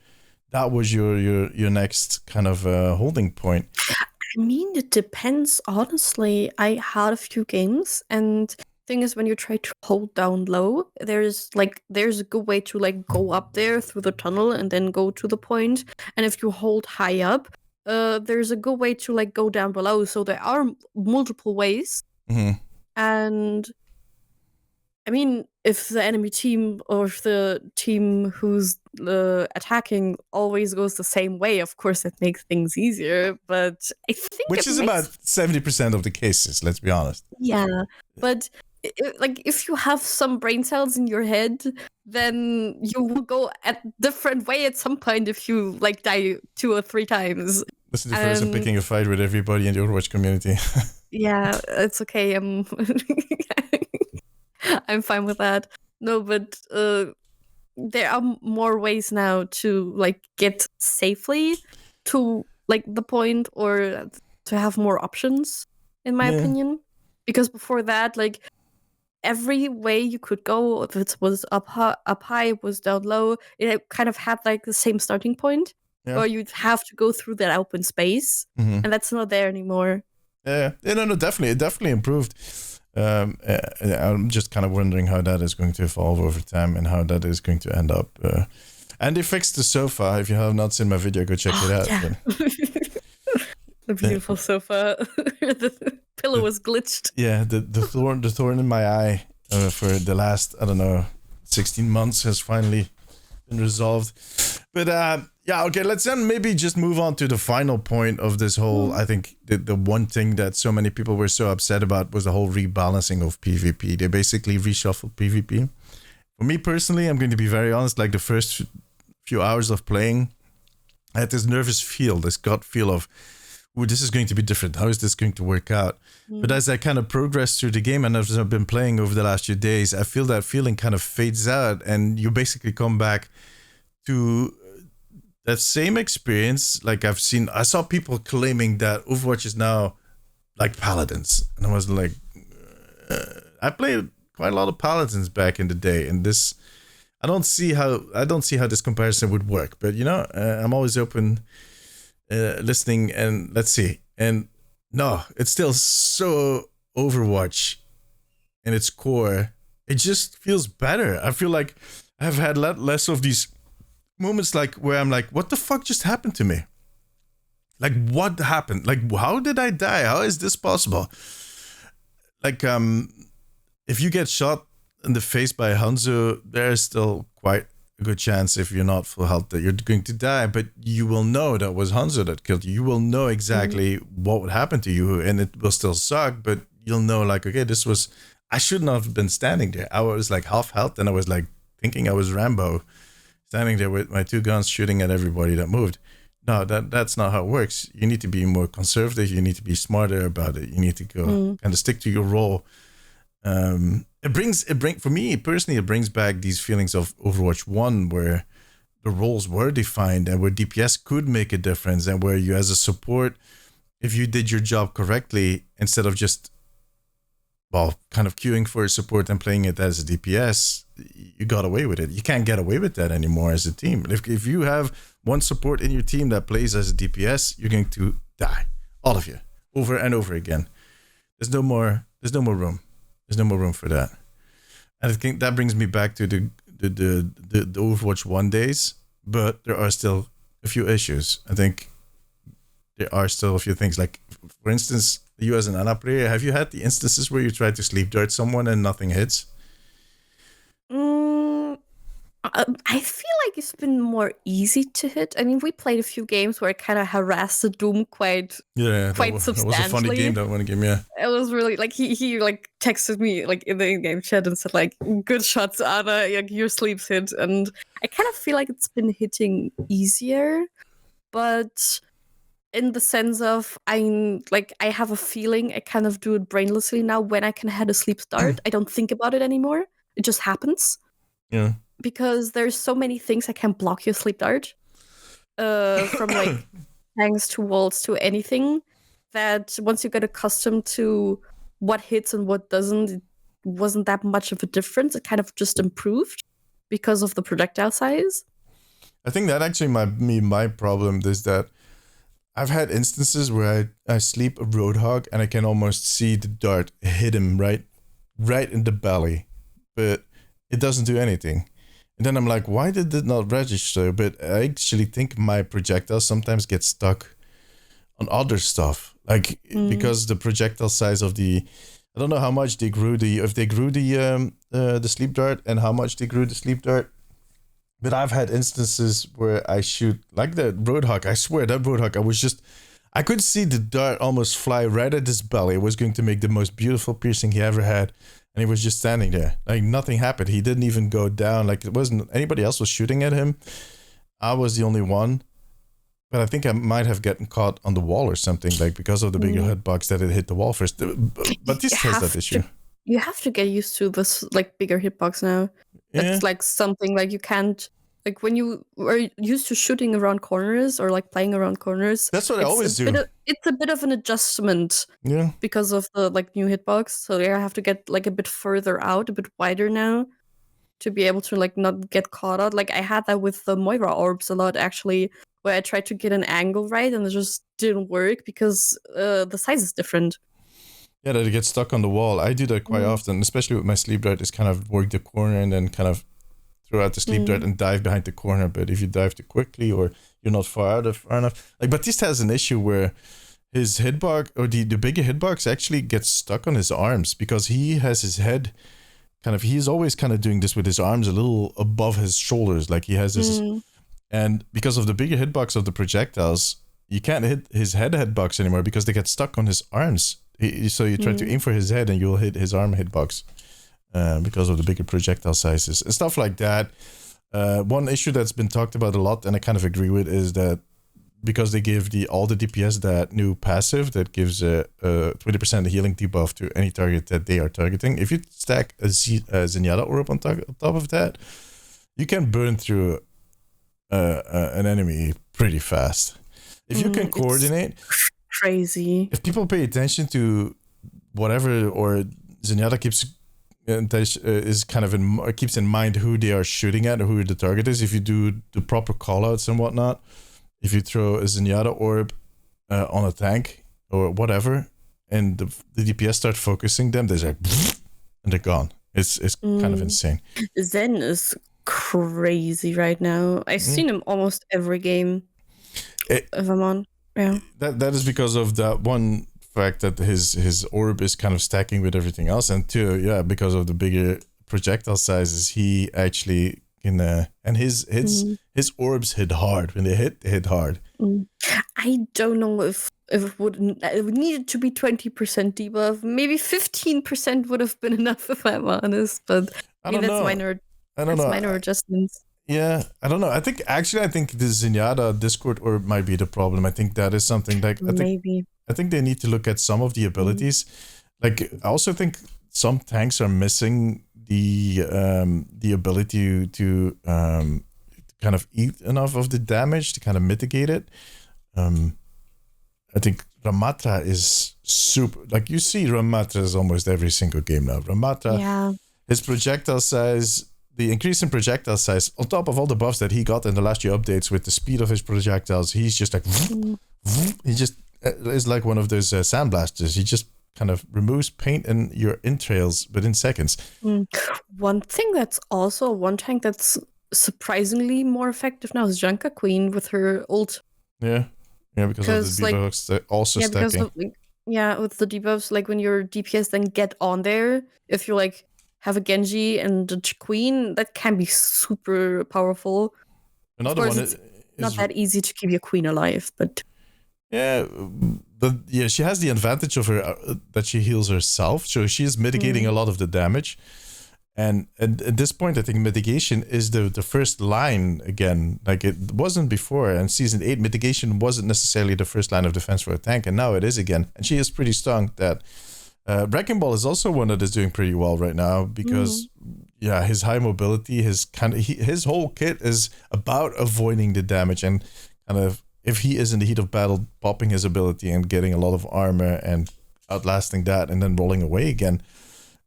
That was your next kind of holding point. I mean, it depends. Honestly, I had a few games, and thing is, when you try to hold down low, there's a good way to like go up there through the tunnel and then go to the point. And if you hold high up, there's a good way to like go down below. So there are multiple ways. And I mean, if the enemy team or if the team who's attacking always goes the same way, of course it makes things easier. But I think which is about 70% of the cases, let's be honest. Yeah, but like if you have some brain cells in your head, then you will go a different way at some point if you like die 2 or 3 times. This is the first I'm picking a fight with everybody in the Overwatch community. Yeah, it's okay. I'm fine with that. No, but there are more ways now to like get safely to like the point, or to have more options, in my opinion. Because before that, like every way you could go, if it was up high, it was down low, it kind of had like the same starting point. Or you'd have to go through that open space, and that's not there anymore. No, definitely. It definitely improved. I'm just kind of wondering how that is going to evolve over time and how that is going to end up. And they fixed the sofa. If you have not seen my video, go check it out. Yeah. The beautiful sofa. The pillow was glitched. Yeah, the thorn in my eye for the last, 16 months has finally been resolved. But okay, let's then maybe just move on to the final point of this whole. I think the one thing that so many people were so upset about was the whole rebalancing of PvP. They basically reshuffled PvP. For me personally, I'm going to be very honest, like the first few hours of playing, I had this nervous feel, this gut feel of, "Ooh, this is going to be different. How is this going to work out?" But as I kind of progressed through the game and as I've been playing over the last few days, I feel that feeling kind of fades out, and you basically come back to that same experience. Like I saw people claiming that Overwatch is now like Paladins, and I was like, I played quite a lot of Paladins back in the day, and this, I don't see how this comparison would work. But I'm always open, listening, and let's see. And no, it's still so Overwatch in its core. It just feels better. I feel like I've had less of these moments like where I'm like, what the fuck just happened to me? Like, what happened? Like, how did I die? How is this possible? Like, if you get shot in the face by Hanzo, there's still quite a good chance, if you're not full health, that you're going to die. But you will know that was Hanzo that killed you. You will know exactly what would happen to you, and it will still suck. But you'll know, like, okay, I should not have been standing there. I was like half health, and I was like thinking I was Rambo, standing there with my two guns shooting at everybody that moved. No, that's not how it works. You need to be more conservative. You need to be smarter about it. You need to go kind of stick to your role. For me personally, it brings back these feelings of Overwatch 1, where the roles were defined and where DPS could make a difference, and where you, as a support, if you did your job correctly, instead of just kind of queuing for a support and playing it as a DPS, you got away with it. You can't get away with that anymore as a team. If you have one support in your team that plays as a DPS, you're going to die, all of you, over and over again. There's no more room. There's no more room for that. And I think that brings me back to the Overwatch 1 days, but there are still a few issues. I think there are still a few things. Like, for instance, you as an Ana player, have you had the instances where you try to sleep dart someone and nothing hits? I feel like it's been more easy to hit. I mean, we played a few games where I kind of harassed the Doom quite substantially. That was a funny game, that one game, yeah. It was really, like, he like texted me like in the in-game chat and said like, "Good shots, Anna, like, your sleep's hit." And I kind of feel like it's been hitting easier, but in the sense of I have a feeling I kind of do it brainlessly now. When I can have a sleep start, I don't think about it anymore. It just happens. Yeah. Because there's so many things I can block your sleep dart, from like tanks to walls to anything, that once you get accustomed to what hits and what doesn't, it wasn't that much of a difference. It kind of just improved because of the projectile size. I think that actually might be my problem, is that I've had instances where I sleep a Roadhog and I can almost see the dart hit him right in the belly, but it doesn't do anything. And then I'm like, why did it not register? But I actually think my projectiles sometimes get stuck on other stuff. Like, because the projectile size of I don't know how much they grew if they grew the sleep dart and how much they grew the sleep dart. But I've had instances where I shoot, like the Roadhog. I swear that Roadhog, I could see the dart almost fly right at his belly. It was going to make the most beautiful piercing he ever had. And he was just standing there. Like, nothing happened. He didn't even go down. Like, it wasn't anybody else was shooting at him. I was the only one. But I think I might have gotten caught on the wall or something, like, because of the bigger hitbox that it hit the wall first. But this has that issue. You have to get used to this, like, bigger hitbox now. It's like something like you can't, like, when you are used to shooting around corners or like playing around corners. That's what I always do. It's a bit of an adjustment. Yeah. Because of the like new hitbox. So I have to get like a bit further out, a bit wider now, to be able to like not get caught out. Like, I had that with the Moira orbs a lot, actually, where I tried to get an angle right and it just didn't work because the size is different. Yeah, that it gets stuck on the wall. I do that quite often, especially with my sleep dart, is kind of work the corner and then kind of throw out the sleep dart and dive behind the corner. But if you dive too quickly or you're not far enough, like Baptiste has an issue where his hitbox, or the bigger hitbox, actually gets stuck on his arms, because he has his head he's always kind of doing this with his arms a little above his shoulders, like he has this, and because of the bigger hitbox of the projectiles, you can't hit his hitbox anymore because they get stuck on his arms. So you try to aim for his head and you'll hit his arm hitbox because of the bigger projectile sizes and stuff like that. One issue that's been talked about a lot, and I kind of agree with, is that because they give all the DPS that new passive that gives a 20% healing debuff to any target that they are targeting. If you stack a Zenyatta orb on top of that, you can burn through an enemy pretty fast. If you can coordinate, crazy. if people pay attention to whatever, or Zenyatta keeps in mind who they are shooting at or who the target is. If you do the proper callouts and whatnot, if you throw a Zenyatta orb on a tank or whatever, and the DPS start focusing them, they're like, and they're gone. It's kind of insane. Zen is crazy right now. I've seen him almost every game. If I'm on, yeah. That is because of that one fact that his orb is kind of stacking with everything else, and two, because of the bigger projectile sizes, he actually can and his orbs hit hard. When they hit hard. I don't know if it would need it to be 20% debuff. Maybe 15% would have been enough, if I'm honest. But I mean, that's minor. I don't know. Minor adjustments. Yeah, I don't know. I think the Zenyatta Discord orb might be the problem. I think that is something like I think they need to look at some of the abilities. Like, I also think some tanks are missing the ability to kind of eat enough of the damage to kind of mitigate it. I think Ramatra is super. Like, you see Ramatra's almost every single game now. Ramatra, his projectile size. The increase in projectile size, on top of all the buffs that he got in the last few updates with the speed of his projectiles, he's just like, he just is like one of those sandblasters. He just kind of removes paint in your entrails within seconds. One thing one tank that's surprisingly more effective now is Junker Queen with her ult. Yeah, because of the debuffs also stacking. With the debuffs, like when your DPS then get on there, if you like have a Genji and a Queen, that can be super powerful. Another one is not that easy to keep your Queen alive, but she has the advantage of her that she heals herself, so she is mitigating a lot of the damage. And at this point, I think mitigation is the first line again, like it wasn't before. And Season 8, mitigation wasn't necessarily the first line of defense for a tank, and now it is again. And she is pretty strong. That Wrecking Ball is also one that is doing pretty well right now because his high mobility, his whole kit is about avoiding the damage, and kind of, if he is in the heat of battle, popping his ability and getting a lot of armor and outlasting that and then rolling away again.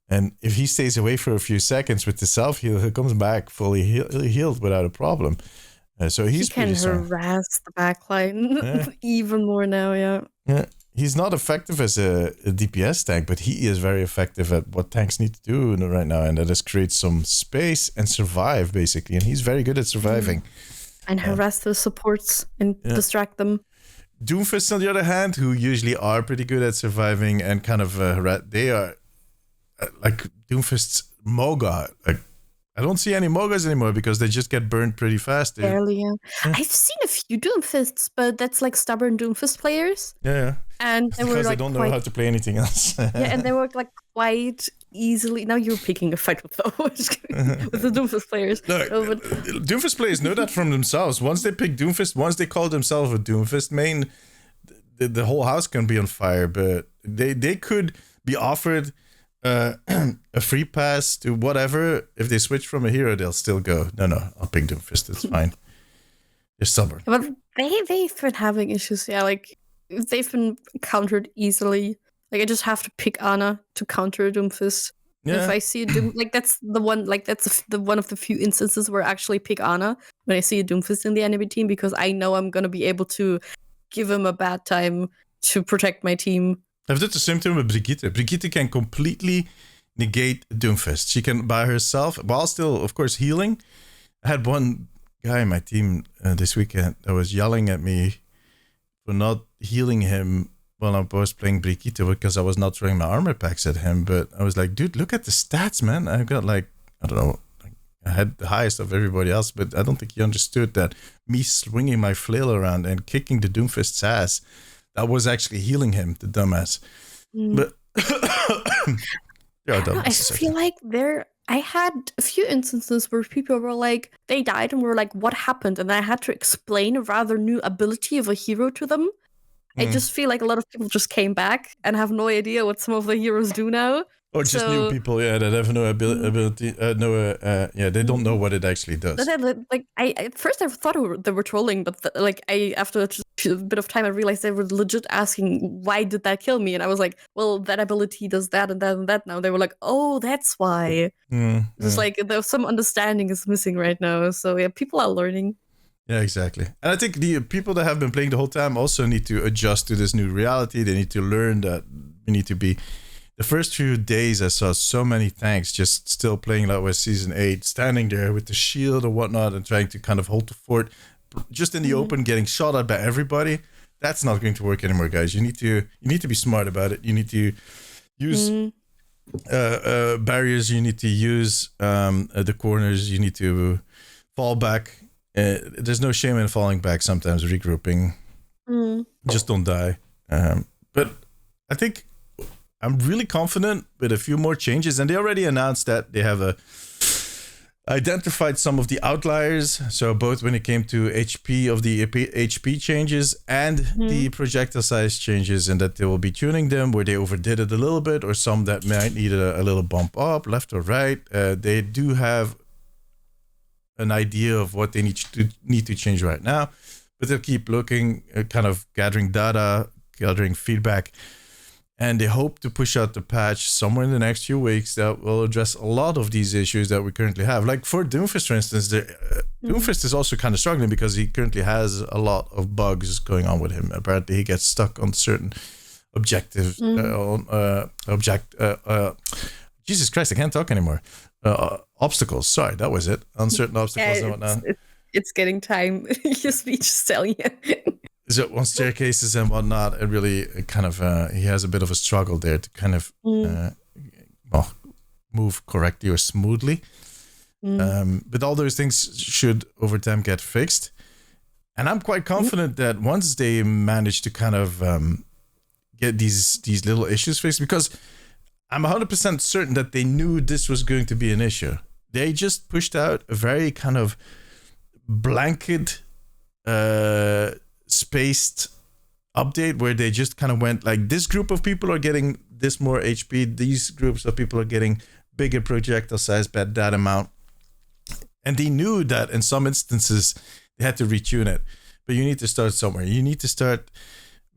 And if he stays away for a few seconds with the self-heal, he comes back fully healed without a problem. So he can harass the backline even more now, Yeah. He's not effective as a DPS tank, but he is very effective at what tanks need to do right now, and that is create some space and survive, basically. And he's very good at surviving. And harass the supports and distract them. Doomfists, on the other hand, who usually are pretty good at surviving and kind of they are like Doomfist's Moga. Like, I don't see any Mogas anymore because they just get burned pretty fast. Barely, I've seen a few Doomfists, but that's like stubborn Doomfist players. Yeah. And they were like they don't know how to play anything else. And they work like quite easily. Now you're picking a fight with the Doomfist players. Look, Doomfist players know that from themselves. Once they pick Doomfist, once they call themselves a Doomfist main, the whole house can be on fire. But they could be offered a free pass to whatever. If they switch from a hero, they'll still go, no, I'll pick Doomfist, it's fine. They're stubborn. But they've been having issues, like they've been countered easily. Like, I just have to pick Ana to counter a Doomfist. If I see a Doom, like that's the one of the few instances where I actually pick Ana when I see a Doomfist in the enemy team, because I know I'm gonna be able to give him a bad time to protect my team. I've done the same thing with Brigitte. Brigitte can completely negate Doomfist. She can by herself, while still, of course, healing. I had one guy in my team this weekend that was yelling at me for not healing him while I was playing Brigitte because I was not throwing my armor packs at him. But I was like, dude, look at the stats, man. I've got I don't know, I had the highest of everybody else, but I don't think he understood that me swinging my flail around and kicking the Doomfist's ass, that was actually healing him, the dumbass. But I feel like I had a few instances where people were like, they died and were like, what happened? And I had to explain a rather new ability of a hero to them. I just feel like a lot of people just came back and have no idea what some of the heroes do now. Or just new people, that have no ability, they don't know what it actually does. Like, at first I thought they were trolling, but after a bit of time, I realized they were legit asking, why did that kill me? And I was like, well, that ability does that and that and that now. They were like, oh, that's why. Just like there's some understanding is missing right now. So yeah, people are learning. Yeah, exactly. And I think the people that have been playing the whole time also need to adjust to this new reality. They need to learn that we need to be... The first few days, I saw so many tanks just still playing like with Season 8, standing there with the shield or whatnot and trying to kind of hold the fort just in the open, getting shot at by everybody. That's not going to work anymore, guys. You need to be smart about it. You need to use barriers. You need to use the corners. You need to fall back. There's no shame in falling back sometimes, regrouping. Just don't die. But I think... I'm really confident with a few more changes, and they already announced that they have identified some of the outliers. So both when it came to HP of the HP changes and the projectile size changes, and that they will be tuning them where they overdid it a little bit, or some that might need a little bump up, left or right. They do have an idea of what they need to change right now, but they'll keep looking, kind of gathering data, gathering feedback. And they hope to push out the patch somewhere in the next few weeks that will address a lot of these issues that we currently have. Like for Doomfist, for instance, Doomfist is also kind of struggling because he currently has a lot of bugs going on with him. Apparently, he gets stuck on certain objectives. Jesus Christ, I can't talk anymore. Obstacles. Sorry, that was it. On certain obstacles and whatnot. It's getting time. Your speech is telling you. So on staircases and whatnot, it really kind of he has a bit of a struggle there to kind of move correctly or smoothly. But all those things should over time get fixed, and I'm quite confident that once they manage to kind of get these little issues fixed, because I'm 100% certain that they knew this was going to be an issue. They just pushed out a very kind of blanket spaced update where they just kind of went like, this group of people are getting this more HP, these groups of people are getting bigger projectile size, bad data amount, and they knew that in some instances they had to retune it. But you need to start somewhere. You need to start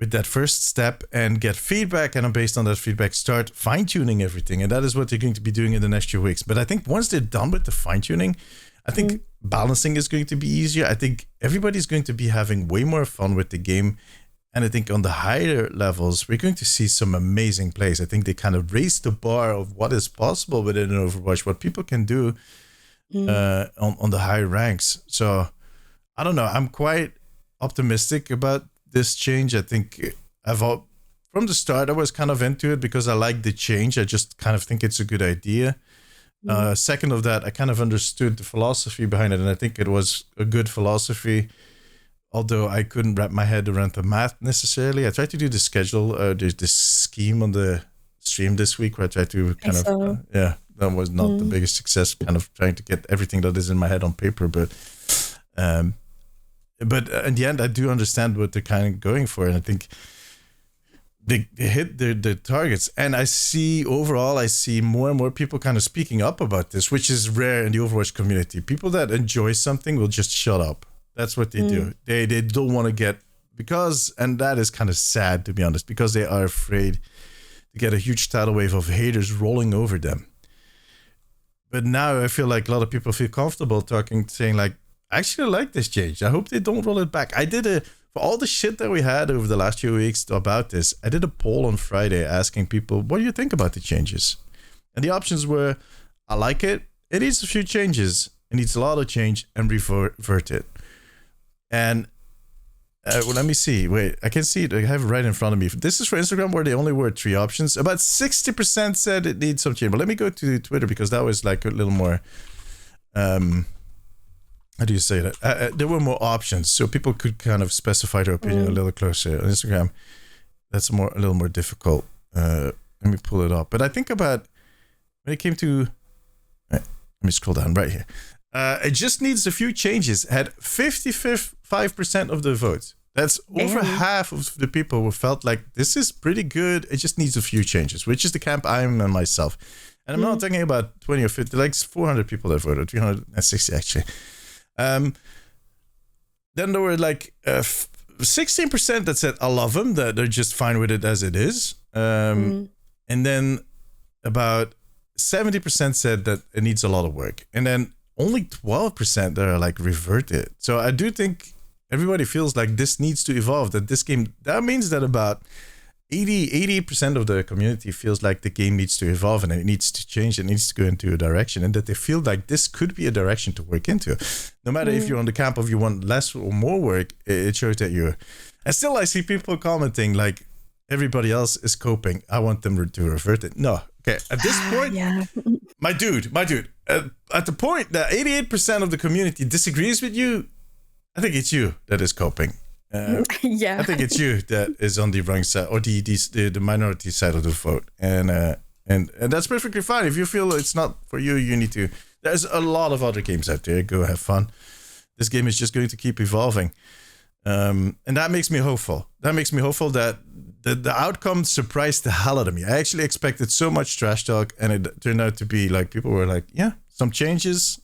with that first step and get feedback, and based on that feedback start fine-tuning everything, and that is what they're going to be doing in the next few weeks. But I think once they're done with the fine-tuning, I think balancing is going to be easier. I think everybody's going to be having way more fun with the game. And I think on the higher levels, we're going to see some amazing plays. I think they kind of raised the bar of what is possible within an Overwatch, what people can do on the high ranks. So I don't know. I'm quite optimistic about this change. I think from the start, I was kind of into it because I like the change. I just kind of think it's a good idea. Second of that, I kind of understood the philosophy behind it, and I think it was a good philosophy, although I couldn't wrap my head around the math necessarily. I tried to do the schedule, this scheme on the stream this week where I tried to kind of, that was not the biggest success, kind of trying to get everything that is in my head on paper, but in the end, I do understand what they're kind of going for, and I think they hit their targets. And I see more and more people kind of speaking up about this, which is rare in the Overwatch community. People that enjoy something will just shut up. That's what they do. They don't want to get, and that is kind of sad, to be honest, because they are afraid to get a huge tidal wave of haters rolling over them. But now I feel like a lot of people feel comfortable saying like, I actually like this change. I hope they don't roll it back. For all the shit that we had over the last few weeks about this, I did a poll on Friday asking people, what do you think about the changes? And the options were, I like it. It needs a few changes. It needs a lot of change, and revert it. And let me see. Wait, I can see it. I have it right in front of me. This is for Instagram, where they only were 3 options. About 60% said it needs some change. But let me go to Twitter, because that was like a little more... how do you say that? There were more options, so people could kind of specify their opinion a little closer. On Instagram, that's a little more difficult. Let me pull it up. But I think about when it came to me scroll down right here. It just needs a few changes. Had 55% of the votes. That's over half of the people who felt like this is pretty good. It just needs a few changes, which is the camp I'm in myself. And I'm not talking about 20 or 50, like 400 people that voted, 360 actually. Then there were like 16% that said, I love them, that they're just fine with it as it is. And then about 70% said that it needs a lot of work. And then only 12% that are like reverted. So I do think everybody feels like this needs to evolve, that this game, that means that about 80% of the community feels like the game needs to evolve and it needs to change, it needs to go into a direction, and that they feel like this could be a direction to work into. No matter if you're on the camp of you want less or more work, it shows that you're... And still I see people commenting like, everybody else is coping, I want them to revert it. No. Okay, at this point, my dude, at the point that 88% of the community disagrees with you, I think it's you that is coping. I think it's you that is on the wrong side, or the minority side of the vote, and that's perfectly fine. If you feel it's not for you, you need to. There's a lot of other games out there. Go have fun. This game is just going to keep evolving, and that makes me hopeful. That makes me hopeful that the outcome surprised the hell out of me. I actually expected so much trash talk, and it turned out to be like people were like, yeah, some changes.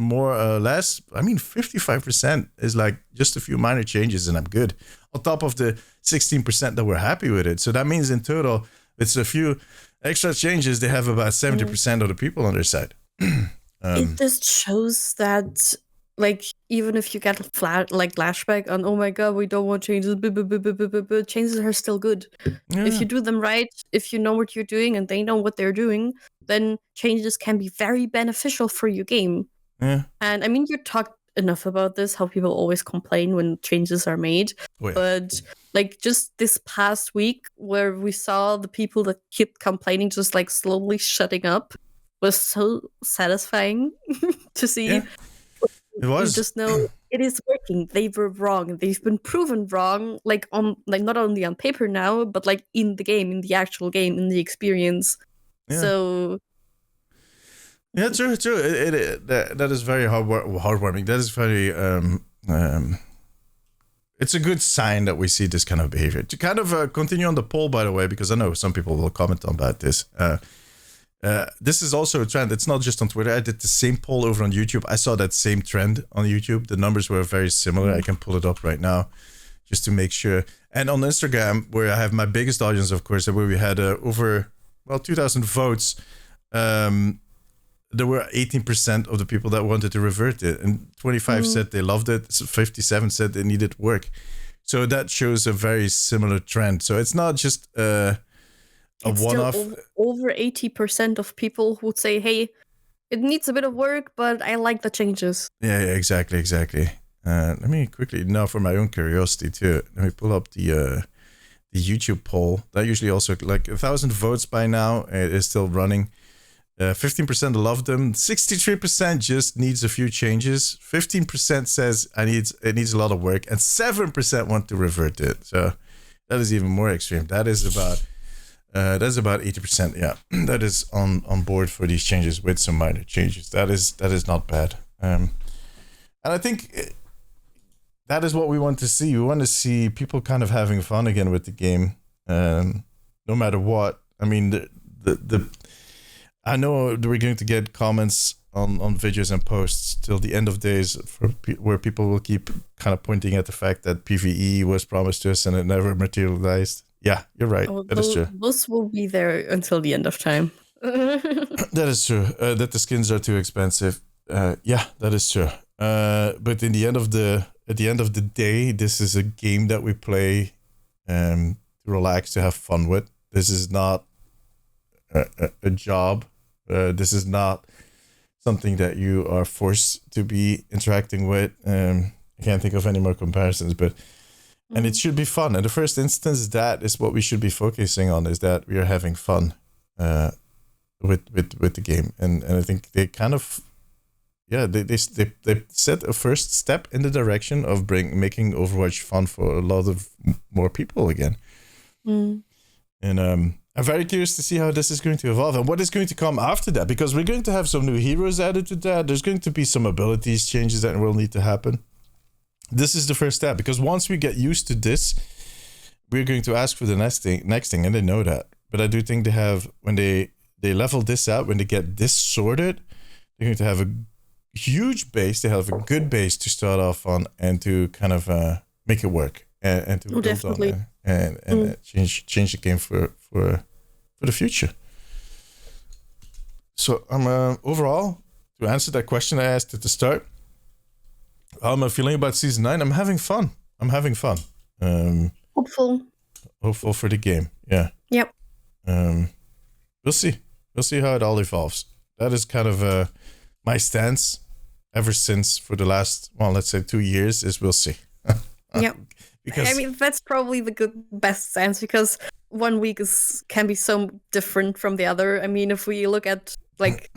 More or less, I mean, 55% is like just a few minor changes and I'm good. On top of the 16% that were happy with it. So that means in total, it's a few extra changes. They have about 70% of the people on their side. It just shows that, like, even if you get flashback on, oh my god, we don't want changes, changes are still good. Yeah. If you do them right, if you know what you're doing and they know what they're doing, then changes can be very beneficial for your game. Yeah. And I mean, you talked enough about this, how people always complain when changes are made. Oh, yeah. But like just this past week where we saw the people that kept complaining just like slowly shutting up was so satisfying to see. Yeah. It was. You just know it is working. They were wrong. They've been proven wrong, like not only on paper now, but like in the game, in the actual game, in the experience. Yeah. So yeah, true. That is very heartwarming. That is very. It's a good sign that we see this kind of behavior. To kind of continue on the poll, by the way, because I know some people will comment on about this. This is also a trend. It's not just on Twitter. I did the same poll over on YouTube. I saw that same trend on YouTube. The numbers were very similar. I can pull it up right now, just to make sure. And on Instagram, where I have my biggest audience, of course, where we had over 2,000 votes. There were 18% of the people that wanted to revert it, and 25 said they loved it. 57 said they needed work. So that shows a very similar trend. So it's not just a one-off. Over 80% of who would say, "Hey, it needs a bit of work, but I like the changes." Yeah, exactly. Let me quickly now, for my own curiosity too. Let me pull up the YouTube poll. That usually also like 1,000 votes by now. It is still running. 15% loved them. 63% just needs a few changes. 15% says it needs a lot of work, and 7% want to revert it. So that is even more extreme. That is about 80%. Yeah, that is on board for these changes with some minor changes. That is not bad. And I think that is what we want to see. We want to see people kind of having fun again with the game, no matter what. I mean, I know we're going to get comments on videos and posts till the end of days where people will keep kind of pointing at the fact that PvE was promised to us and it never materialized. Yeah, you're right. That is true. Those will be there until the end of time. That is true. That the skins are too expensive. Yeah, that is true. But at the end of the day, this is a game that we play to relax, to have fun with. This is not a job. This is not something that you are forced to be interacting with. I can't think of any more comparisons, but and it should be fun. In the first instance, that is what we should be focusing on: is that we are having fun with the game. And I think they kind of they set a first step in the direction of making Overwatch fun for a lot of more people again. And I'm very curious to see how this is going to evolve and what is going to come after that, because we're going to have some new heroes added to that. There's going to be some abilities changes that will need to happen. This is the first step, because once we get used to this, we're going to ask for the next thing, and they know that. But I do think they have, when they level this out, when they get this sorted, they're going to have a huge base. They have a good base to start off on and to kind of make it work and to build definitely. on it and change the game for the future. So overall, to answer that question I asked at the start, how am I feeling about season 9? I'm having fun. Hopeful For the game. Yeah. Yep. We'll see how it all evolves. That is kind of my stance ever since, for the last, well, let's say 2 years, is we'll see. Yep. Because I mean, that's probably the best sense, because 1 week can be so different from the other. I mean, if we look at like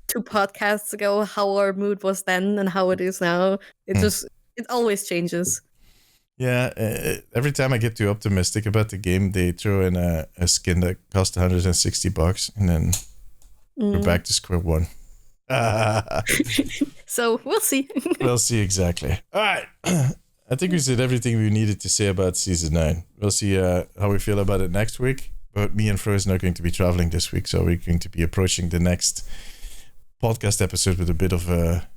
2 podcasts ago, how our mood was then and how it is now, it always changes. Yeah, every time I get too optimistic about the game, they throw in a skin that costs $160, and then we're back to square one. So we'll see. We'll see, exactly. All right. I think we said everything we needed to say about season 9. We'll see how we feel about it next week. But me and Frozen are going to be traveling this week, so we're going to be approaching the next podcast episode with a bit of a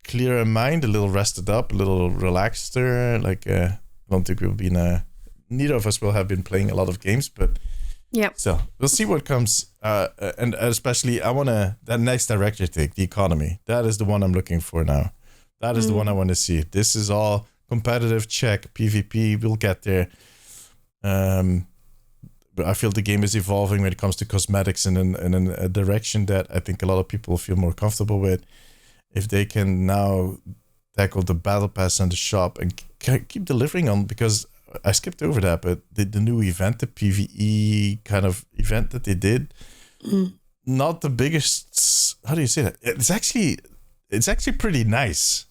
clearer mind, a little rested up, a little relaxeder. I don't think we'll be neither of us will have been playing a lot of games, but yeah. So we'll see what comes. And especially, I want that next director take, the economy. That is the one I'm looking for now. That is the one I want to see. This is all competitive, check. PvP, we'll get there. But I feel the game is evolving when it comes to cosmetics and in a direction that I think a lot of people feel more comfortable with. If they can now tackle the battle pass and the shop and keep delivering on, because I skipped over that, but the new event, the PvE kind of event that they did, not the biggest, how do you say that? It's actually pretty nice.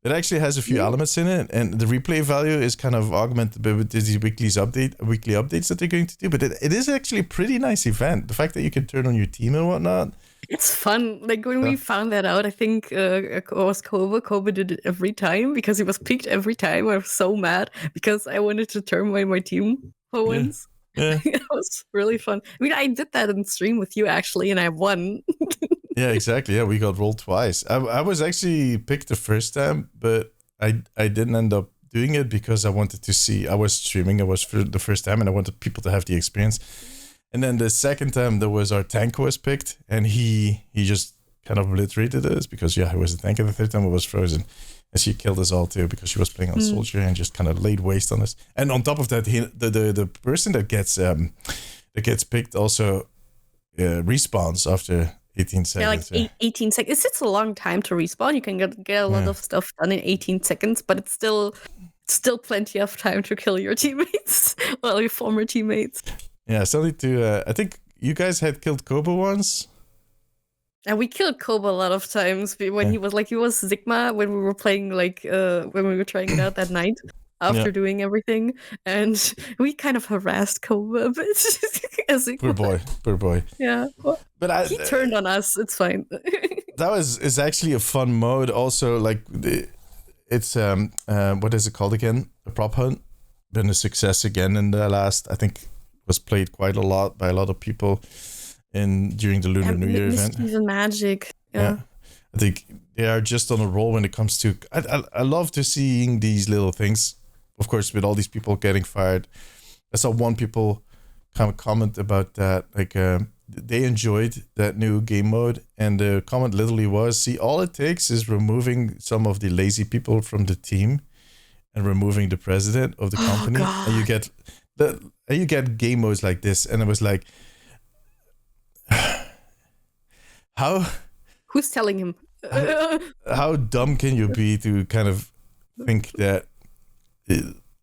It actually has a few elements in it, and the replay value is kind of augmented with these weekly updates that they're going to do. But it is actually a pretty nice event. The fact that you can turn on your team and whatnot. It's fun. Like when we found that out, I think it was Kobe. Kobe did it every time because he was picked every time. I was so mad because I wanted to turn my team for once. Yeah. It was really fun. I mean, I did that in stream with you actually, and I won. Yeah, exactly. Yeah, we got rolled twice. I was actually picked the first time, but I didn't end up doing it because I wanted to see. I was streaming. It was for the first time, and I wanted people to have the experience. And then the second time, there was our tank was picked, and he just kind of obliterated us because he was a tank. And the third time, it was Frozen, and she killed us all too because she was playing on soldier and just kind of laid waste on us. And on top of that, the person that gets picked also respawns after 18 seconds. Yeah, like 18 seconds. It's a long time to respawn. You can get a lot of stuff done in 18 seconds, but it's still plenty of time to kill your teammates, well, your former teammates. Yeah, something to. I think you guys had killed Kobo once. And we killed Kobo a lot of times when he was Sigma when we were playing when we were trying it out that night after doing everything, and we kind of harassed Kobo a bit. Poor boy. Yeah, well, but he turned on us. It's fine. That is actually a fun mode. Also, it's what is it called again? A prop hunt. Been a success again in the last. I think was played quite a lot by a lot of people during the Lunar New Year event. Even Magic. Yeah. I think they are just on a roll when it comes to. I love to seeing these little things. Of course, with all these people getting fired, I saw one people kind of comment about that. They enjoyed that new game mode, and the comment literally was, "See, all it takes is removing some of the lazy people from the team, and removing the president of the company, and you get game modes like this." And it was like, how? Who's telling him? How dumb can you be to kind of think that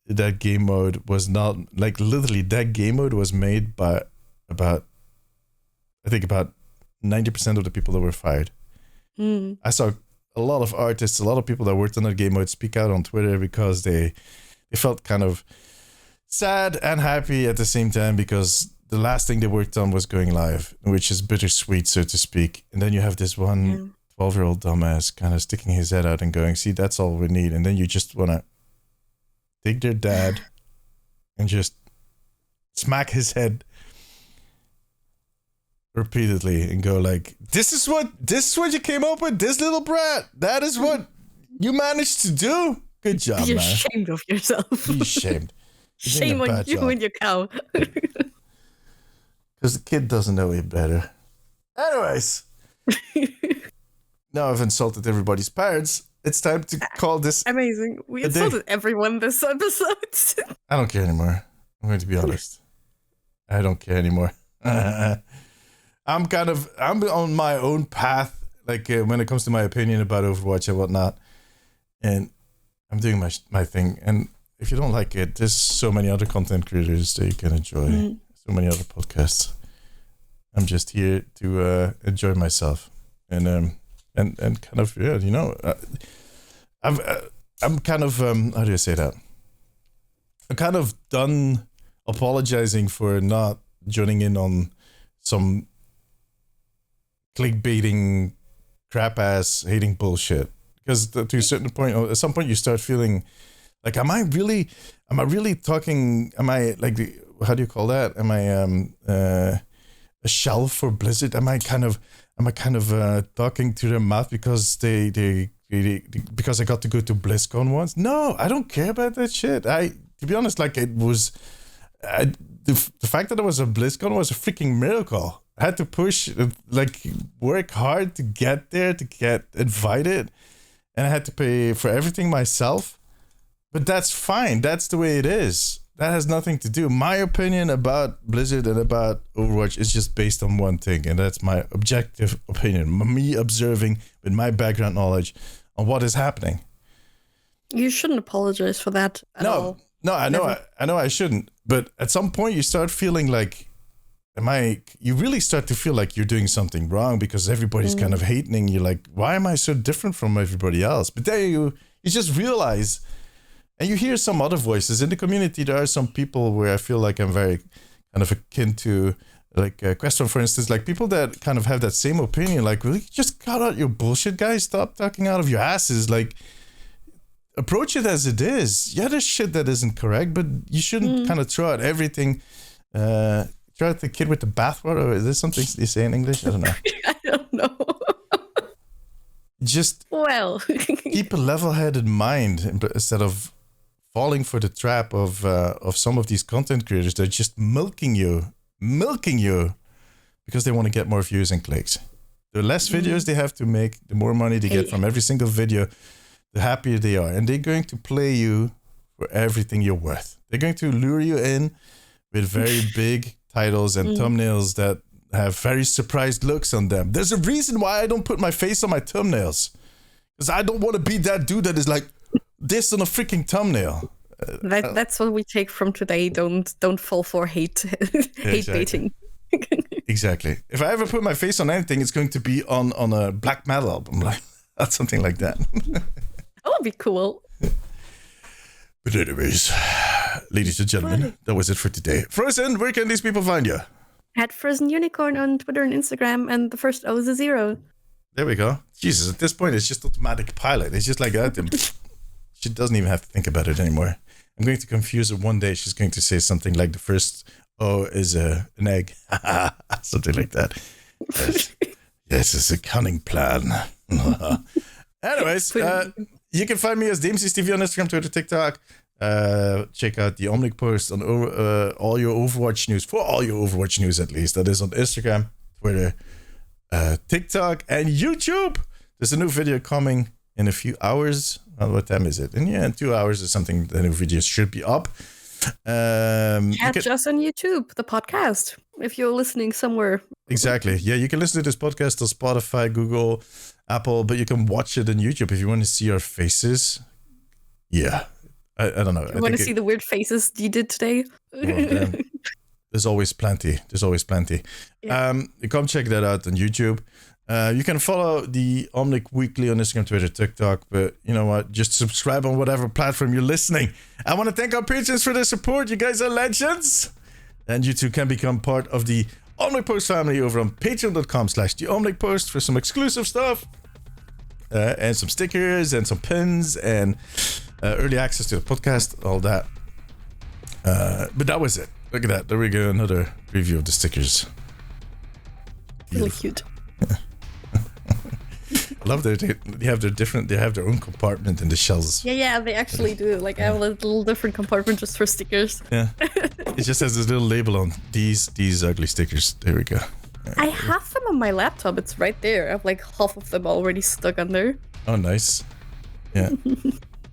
that game mode was not literally that game mode was made by about 90% of the people that were fired. I saw a lot of artists, a lot of people that worked on that game mode speak out on Twitter because they felt kind of sad and happy at the same time because the last thing they worked on was going live, which is bittersweet, so to speak. And then you have this one 12-year-old dumbass kind of sticking his head out and going, see, that's all we need. And then you just want to take their dad and just smack his head repeatedly and go like, this is what you came up with, this little brat. That is what you managed to do. Good job, Be man. ashamed of yourself. Be ashamed. Shame on you and your cow. Because the kid doesn't know any better. Anyways. Now I've insulted everybody's parents. It's time to call this amazing. We insulted everyone this episode. I don't care anymore. I'm going to be honest. I don't care anymore. I'm on my own path, like when it comes to my opinion about Overwatch and whatnot, and I'm doing my thing. And if you don't like it, there's so many other content creators that you can enjoy. So many other podcasts. I'm just here to enjoy myself, and kind of I'm kind of how do you say that? I'm kind of done apologizing for not joining in on some clickbaiting, crap ass hating bullshit. Because to a certain point, at some point, you start feeling like, am I really talking? Am I like, how do you call that? Am I a shell for Blizzard? Am I kind of talking to their mouth because because I got to go to BlizzCon once? No, I don't care about that shit. To be honest, like, it was the fact that it was a BlizzCon was a freaking miracle. I had to push, work hard to get there, to get invited, and I had to pay for everything myself. But that's fine. That's the way it is. That has nothing to do. My opinion about Blizzard and about Overwatch is just based on one thing, and that's my objective opinion. Me observing with my background knowledge on what is happening. You shouldn't apologize for that at all. No, I know I shouldn't. But at some point, you start feeling like, you really start to feel like you're doing something wrong because everybody's kind of hating you. Like, why am I so different from everybody else? But then you just realize. And you hear some other voices in the community. There are some people where I feel like I'm very kind of akin to, like Question, for instance, like people that kind of have that same opinion. Like, really, just cut out your bullshit, guys. Stop talking out of your asses. Like, approach it as it is. Yeah, there's shit that isn't correct, but you shouldn't kind of throw out everything. Throw out the kid with the bathwater. Or is this something you say in English? I don't know. I don't know. Just keep a level-headed mind instead of falling for the trap of some of these content creators that are just milking you because they want to get more views and clicks. The less videos they have to make, the more money they get from every single video, the happier they are. And they're going to play you for everything you're worth. They're going to lure you in with very big titles and thumbnails that have very surprised looks on them. There's a reason why I don't put my face on my thumbnails. Because I don't want to be that dude that is like, this on a freaking thumbnail. That's what we take from today. Don't fall for hate baiting. Exactly. If I ever put my face on anything, it's going to be on a black metal album, like that's something like that. That would be cool. But anyways, ladies and gentlemen, that was it for today. Frozen, where can these people find you? At Frozen Unicorn on Twitter and Instagram, and the first O is a 0. There we go. Jesus, at this point, it's just automatic pilot. It's just like that. She doesn't even have to think about it anymore. I'm going to confuse her one day. She's going to say something like the first O is an egg. Something like that. Yes, it's a cunning plan. Anyways, you can find me as DMCSTV on Instagram, Twitter, TikTok. Check out the Omnic post on all your Overwatch news. For all your Overwatch news, at least. That is on Instagram, Twitter, TikTok, and YouTube. There's a new video coming in a few hours. What time is it? In 2 hours or something, the new video should be up. Catch us on YouTube, the podcast, if you're listening somewhere. Exactly. Yeah, you can listen to this podcast on Spotify, Google, Apple, but you can watch it on YouTube if you want to see our faces. Yeah. I don't know. You want to see the weird faces you did today? Well, there's always plenty. Yeah. Come check that out on YouTube. You can follow the Omnic Weekly on Instagram, Twitter, TikTok, but you know what? Just subscribe on whatever platform you're listening. I want to thank our patrons for their support. You guys are legends. And you too can become part of the Omnic Post family over on patreon.com/theomnicpost for some exclusive stuff. And some stickers and some pins and early access to the podcast, all that. But that was it. Look at that. There we go. Another preview of the stickers. Really cute. I love that they have their own compartment in the shells. Yeah, they actually do. Like, I have a little different compartment just for stickers. Yeah. It just has this little label on these ugly stickers. There we go. I have them on my laptop. It's right there. I have like half of them already stuck on there. Oh, nice. Yeah.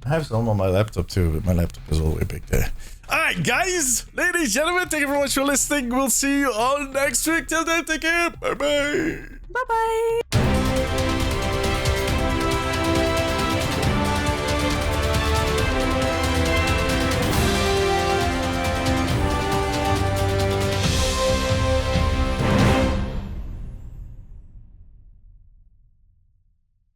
I have some on my laptop too, but my laptop is all the way big there. Alright, guys, ladies, gentlemen, thank you very much for listening. We'll see you all next week. Till then, take care. Bye-bye. Bye-bye.